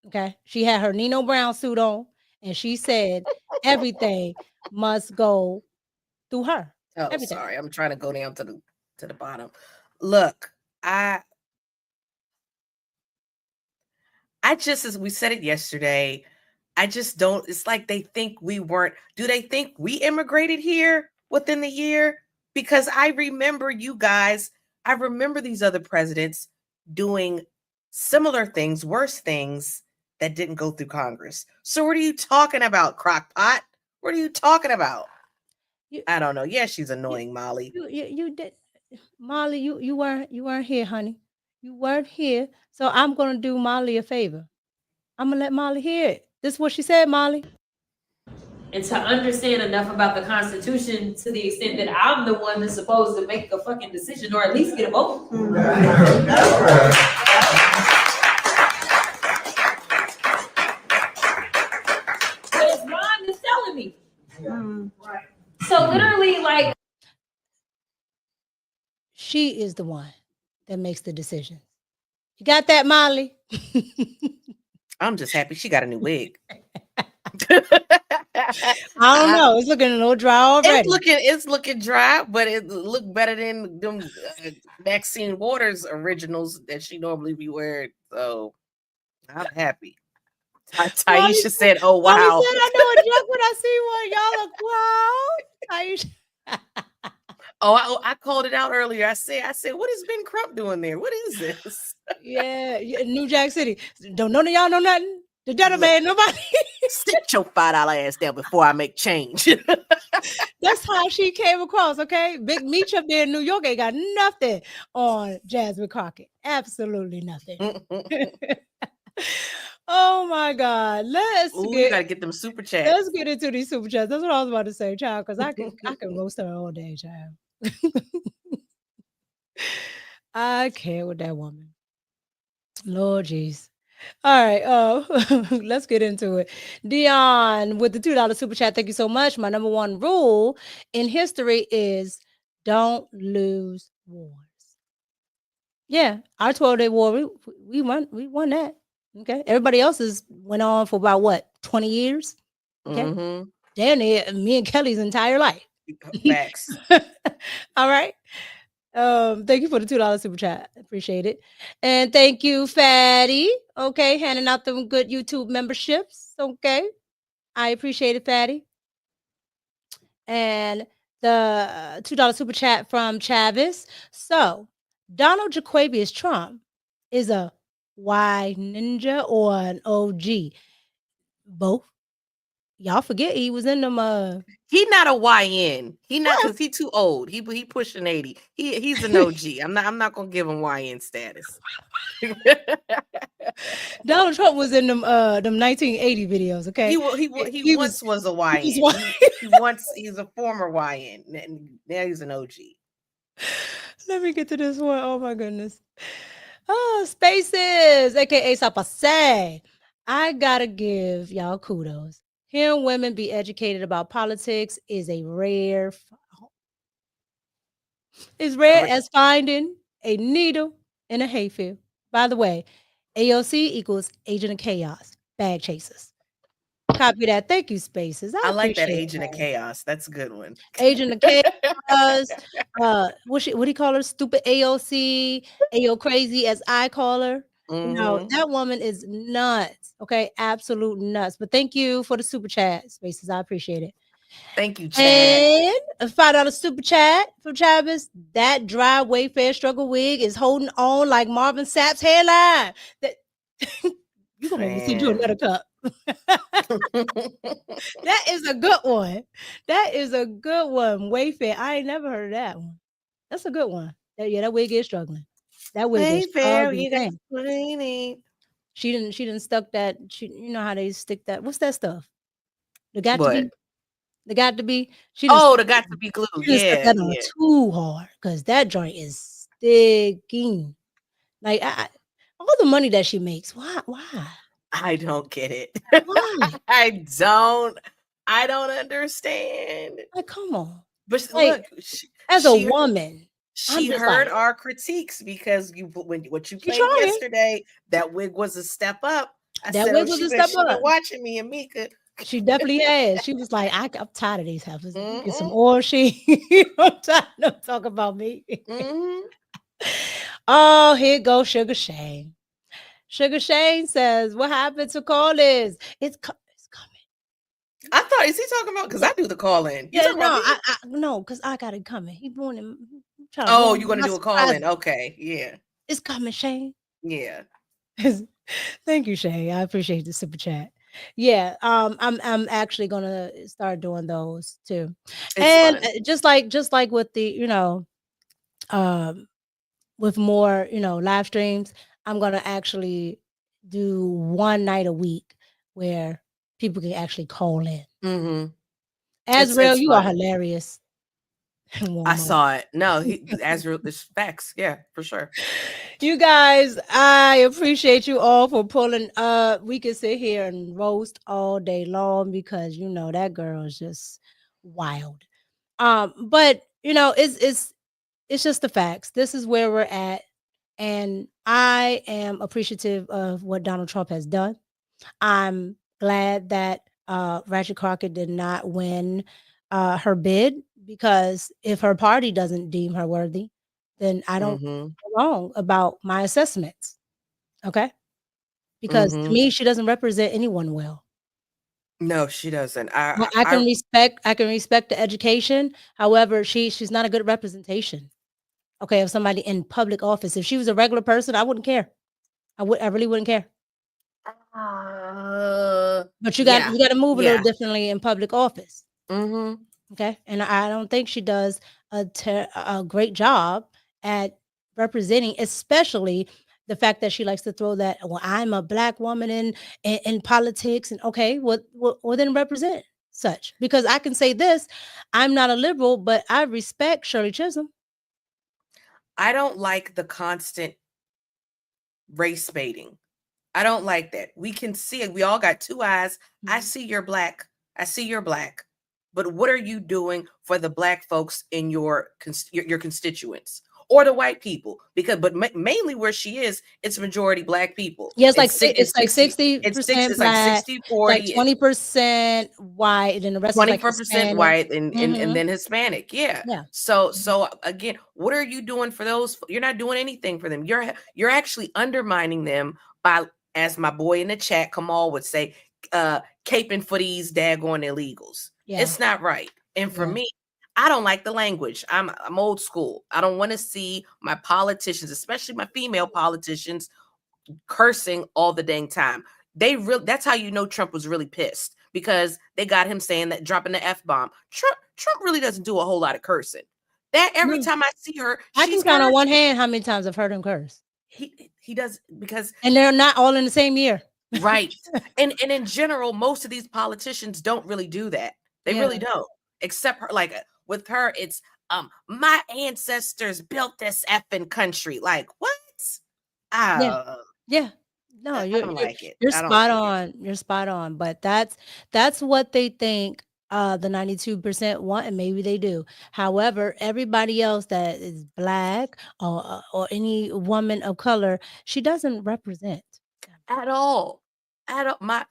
Okay. She had her Nino Brown suit on and she said everything must go through her. Oh, Everything. sorry. I'm trying to go down to the bottom. Look, I just, as we said it yesterday, I just don't, it's like they think we weren't, do they think we immigrated here within the year? Because I remember you guys, I remember these other presidents doing similar things, worse things that didn't go through Congress. So what are you talking about, Crockpot? What are you talking about? I don't know. Yeah, she's annoying, Molly. You did, Molly. You weren't here, honey. You weren't here. So I'm gonna do Molly a favor. I'm gonna let Molly hear it. This is what she said, Molly. And to understand enough about the Constitution to the extent that I'm the one that's supposed to make a fucking decision or at least get a vote. But it's Ron that's telling me. So literally, like, She is the one that makes the decision. You got that, Molly? I'm just happy she got a new wig. I don't know. It's looking a little dry already. It's looking dry, but it looked better than them Maxine Waters originals that she normally be wearing. So I'm happy. Taisha said, "Oh wow." Molly said, I know a joke when I see one. Y'all look wow. Taisha. Oh, I called it out earlier. I said, what is Ben Crump doing there? What is this? Yeah, New Jack City. Don't none of y'all know nothing. The dead man, nobody. Sit your $5 ass down before I make change. That's how she came across. Okay, Big Meech up there in New York ain't got nothing on Jasmine Crockett. Absolutely nothing. Oh my God. You gotta get them super chats. Let's get into these super chats. That's what I was about to say, child, because I can roast her all day, child. I can't with that woman. Lord jeez. All right, let's get into it. Dion with the $2 super chat. Thank you so much. My number one rule in history is don't lose wars. Yeah, our 12-day war, we won that. Okay, everybody else's went on for about what, 20 years? Okay, damn near me and Kelly's entire life. Facts. All right. Thank you for the $2 super chat. Appreciate it. And thank you, Fatty. Okay, handing out them good YouTube memberships. Okay. I appreciate it, Fatty. And the $2 super chat from Chavis. So Donald Jaquavius Trump is a Y ninja or an OG? Both. Y'all forget he was in them. He not a YN. He not, because he too old. He pushing 80. He's an OG. I'm not gonna give him YN status. Donald Trump was in them 1980 videos. Okay, he once was a YN. He's a former YN. Now he's an OG. Let me get to this one. Oh my goodness. Oh, Spaces, aka Sapase. I gotta give y'all kudos. Hearing women be educated about politics is a rare. It's rare as finding a needle in a hayfield. By the way, AOC equals Agent of Chaos, bag chasers. Copy that. Thank you, Spaces. I like that Agent of Chaos. That's a good one. Agent of Chaos. What do you call her? Stupid AOC, AO crazy, as I call her. No, that woman is nuts. Okay, absolute nuts. But thank you for the super chat, Spaces. I appreciate it. Thank you, Chad. And a $5 super chat from Travis. That dry Wayfair struggle wig is holding on like Marvin Sapp's hairline. That you gonna make me see you another cup. That is a good one. That is a good one. Wayfair. I ain't never heard of that one. That's a good one. That wig is struggling. That wig is struggling. You got cleaning. She didn't stuck that. You know how they stick that. What's that stuff? The got to be. She the got to be glue. She stuck that on too hard because that joint is sticking. Like all the money that she makes. Why? I don't get it. Why? I don't understand. Like, come on. But like, look, as a woman, She just heard like, our critiques because what you she played trying. yesterday, that wig was a step up. I That said, wig oh, was she a been, step she been up. watching me and Mika. She definitely has. She was like, I'm tired of these heifers. Get some Mhm. oil sheen. I'm tired of talking about me. Mhm. Oh, here goes Sugar Shane. Sugar Shane says, what happened to call-ins? It's coming. I thought, is he talking about, because I do the call in. You Yeah, talking about me? no, because I got it coming. He wanted trying to Oh, ruin you're going to my do a call in. surprise. Okay. Yeah. It's coming, Shane. Yeah. Thank you, Shay. I appreciate the super chat. Yeah, I'm actually gonna start doing those too. It's And fun. just like with the, with more, live streams, I'm gonna actually do one night a week where people can actually call in. Mm-hmm. Azrael, you are fun. hilarious. I saw it. No, Azrael, this facts. Yeah, for sure. You guys, I appreciate you all for pulling up. We can sit here and roast all day long because that girl is just wild. But it's just the facts. This is where we're at, and I am appreciative of what Donald Trump has done. I'm glad that Ratchet Crockett did not win her bid, because if her party doesn't deem her worthy, then I don't wrong about my assessments. Okay? Because to me, she doesn't represent anyone well. No, she doesn't. I can respect the education. However, she's not a good representation. Okay, of somebody in public office. If she was a regular person, I wouldn't care. I really wouldn't care. But you got to move a little differently in public office. Okay, and I don't think she does a great job at representing, especially the fact that she likes to throw that, well, I'm a black woman in politics, and okay, well then represent such, because I can say this: I'm not a liberal, but I respect Shirley Chisholm. I don't like the constant race baiting. I don't like that. We can see it. We all got two eyes. I see you're black. I see you're black. But what are you doing for the black folks in your constituents or the white people? But mainly where she is, it's majority black people. Yeah, it's like 60% black, 60-40, 20% white, and then the rest is like 24% white and then Hispanic. Yeah. Yeah. So again, what are you doing for those? You're not doing anything for them. You're actually undermining them by, as my boy in the chat, Kamal would say, caping for these daggone illegals. Yeah. It's not right. And for me, I don't like the language. I'm old school. I don't want to see my politicians, especially my female politicians, cursing all the dang time. That's how you know Trump was really pissed, because they got him saying that, dropping the F-bomb. Trump really doesn't do a whole lot of cursing. That every time I see her, I can count on one hand how many times I've heard him curse. He does, because, and they're not all in the same year. Right. And in general, most of these politicians don't really do that. They really don't. Except her, like with her, it's my ancestors built this effing country. Like, what? Yeah. No, I don't like it. You're spot on. You're spot on. But that's what they think the 92% want, and maybe they do. However, everybody else that is black or any woman of color, she doesn't represent at all. My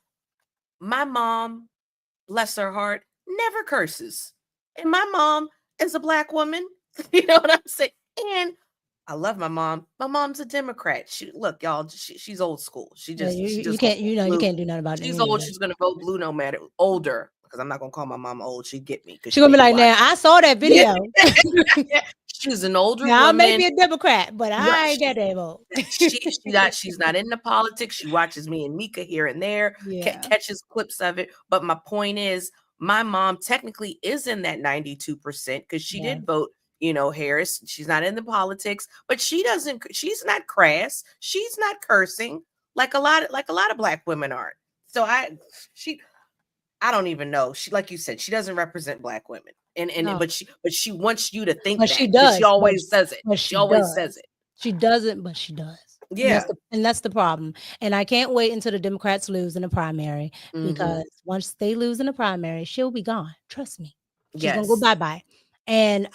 mom, bless her heart, never curses. And my mom is a black woman. You know what I'm saying? And I love my mom. My mom's a Democrat. Look, y'all, she's old school. You can't do nothing about it. She's old. She's gonna vote blue no matter. Older, because I'm not gonna call my mom old. She'd get me. She's gonna be like, "Now I saw that video." She's an older now, woman. I may be a Democrat, but I ain't that able. She's not into politics. She watches me and Mika here and there, catches clips of it. But my point is, my mom technically is in that 92% because she did vote, Harris. She's not in the politics, but she's not crass. She's not cursing like a lot of black women aren't. So I don't even know. She, like you said, she doesn't represent black women. But she wants you to think that. She does. She always says it. She always says it. She doesn't, but she does. Yeah. And that's the problem. And I can't wait until the Democrats lose in the primary, because once they lose in the primary, she'll be gone. Trust me. She's gonna go bye-bye. And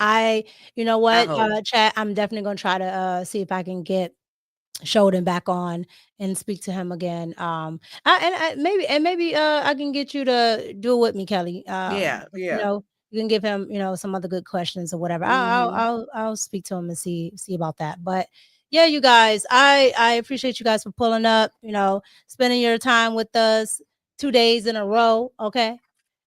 you know what, chat, I'm definitely gonna try to see if I can get Sheldon back on and speak to him again. Maybe I can get you to do it with me, Kelly. Yeah. You know, you can give him, some other good questions or whatever. I'll speak to him and see about that. But yeah, you guys, I appreciate you guys for pulling up, spending your time with us 2 days in a row. Okay.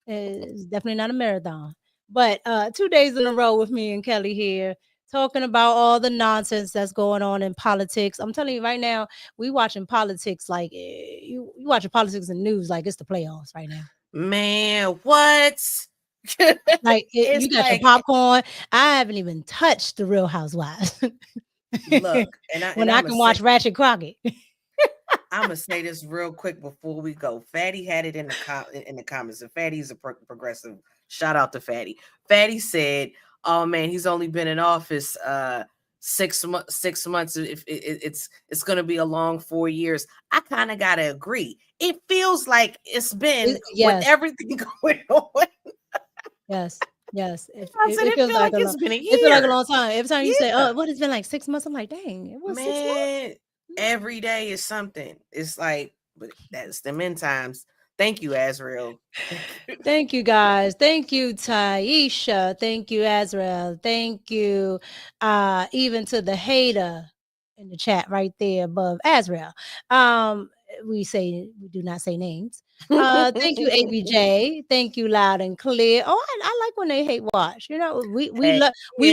It's definitely not a marathon, but 2 days in a row with me and Kelly here talking about all the nonsense that's going on in politics. I'm telling you right now, we watching politics like you watching politics and news like it's the playoffs right now. Man, what? Like you got your popcorn. I haven't even touched the Real Housewives. Look, and I can watch Ratchet Crockett. I'm gonna say this real quick before we go. Fatty had it in the comments, and Fatty's a progressive. Shout out to Fatty. Fatty said, "Oh man, he's only been in office 6 months. 6 months. If it's gonna be a long 4 years." I kind of gotta agree. It feels like it's been with everything going on. Yes. It feels like it's been a year. It feels like a long time. Every time you say, "Oh, what, it's been like 6 months," I'm like, "Dang, it was 6 months." Every day is something. It's like, but that's them end times. Thank you, Azrael. Thank you, guys. Thank you, Taisha. Thank you, Azrael. Thank you, even to the hater in the chat right there above Azrael. We do not say names. Thank you, ABJ. Thank you, Loud and Clear. Oh, I like when they hate watch. We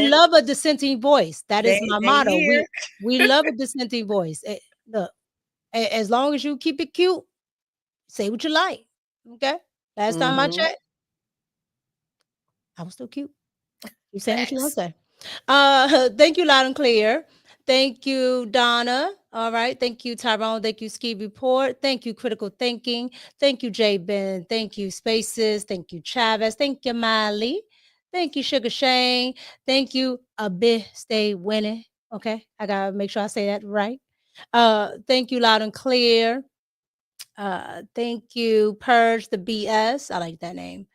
love a dissenting voice. That is my motto. We love a dissenting voice. Look, as long as you keep it cute, say what you like. Okay. Last time I checked, I was still cute. You saying what you want to say. Thank you, Loud and Clear. Thank you, Donna. All right. Thank you, Tyrone. Thank you, Ski Report. Thank you, Critical Thinking. Thank you, J Ben. Thank you, Spaces. Thank you, Chavez. Thank you, Miley. Thank you, Sugar Shane. Thank you, Stay Winning. Okay. I gotta make sure I say that right. Thank you, Loud and Clear. Thank you, Purge the BS. I like that name.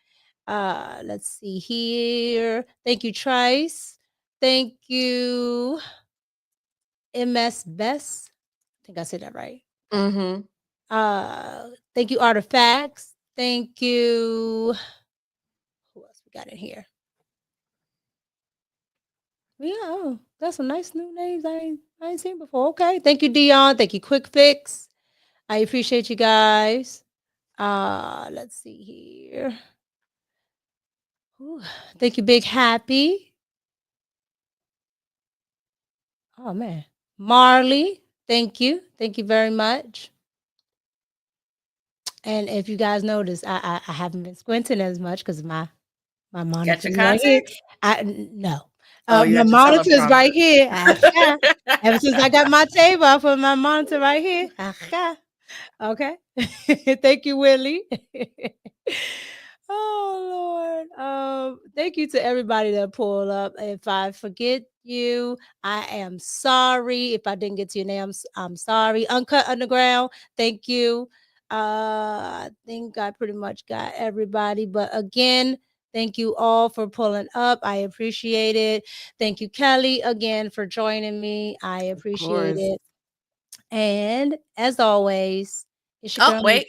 Let's see here. Thank you, Trice. Thank you, MS Best. I think I said that right. Thank you, Artifacts. Thank you. Who else we got in here? Yeah, that's some nice new names I ain't seen before. Okay. Thank you, Dion. Thank you, Quick Fix. I appreciate you guys. Let's see here. Ooh, thank you, Big Happy. Oh man. Marley, thank you. Thank you very much. And if you guys notice, I haven't been squinting as much because my monitor Got your is right here. contacts? No. Oh, my monitor is right here. Ever since I got my table, I put my monitor right here. Okay. Thank you, Willie. Oh Lord. Thank you to everybody that pulled up. If I forget you, I am sorry. If I didn't get to your name, I'm sorry. Uncut Underground, thank you. I think I pretty much got everybody, but again, thank you all for pulling up. I appreciate it. Thank you, Kelly, again for joining me. I appreciate it. And as always, it's your girl, wait.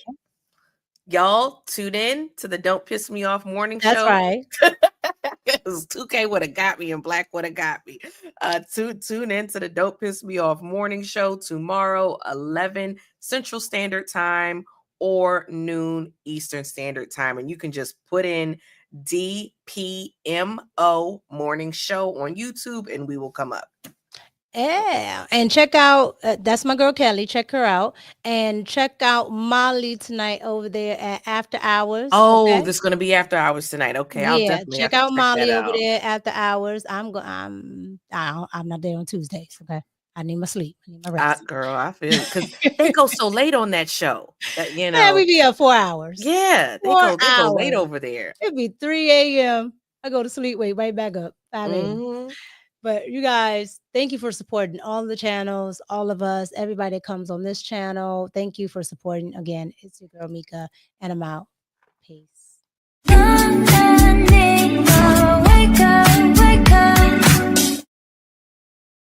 Y'all tune in to the Don't Piss Me Off morning show. That's right. Because 2K would have got me and Black would have got me. Tune in to the Don't Piss Me Off morning show tomorrow, 11 Central Standard Time or noon Eastern Standard Time. And you can just put in DPMO morning show on YouTube and we will come up. Yeah, and check out that's my girl Kelly. Check her out and check out Molly tonight over there at After Hours. Oh, okay? this is gonna be After Hours tonight. Okay, Yeah, I'll definitely check out Molly over there After Hours. I'm not there on Tuesdays. Okay, I need my sleep. I need my rest. Girl, I feel it because they go so late on that show. That, Yeah, we be up 4 hours. Yeah, they go late over there. It'd be 3 a.m. I go to sleep, wake right back up 5 a.m. But you guys, thank you for supporting all the channels, all of us, everybody that comes on this channel. Thank you for supporting. Again, it's your girl Mika, and I'm out. Peace. break away.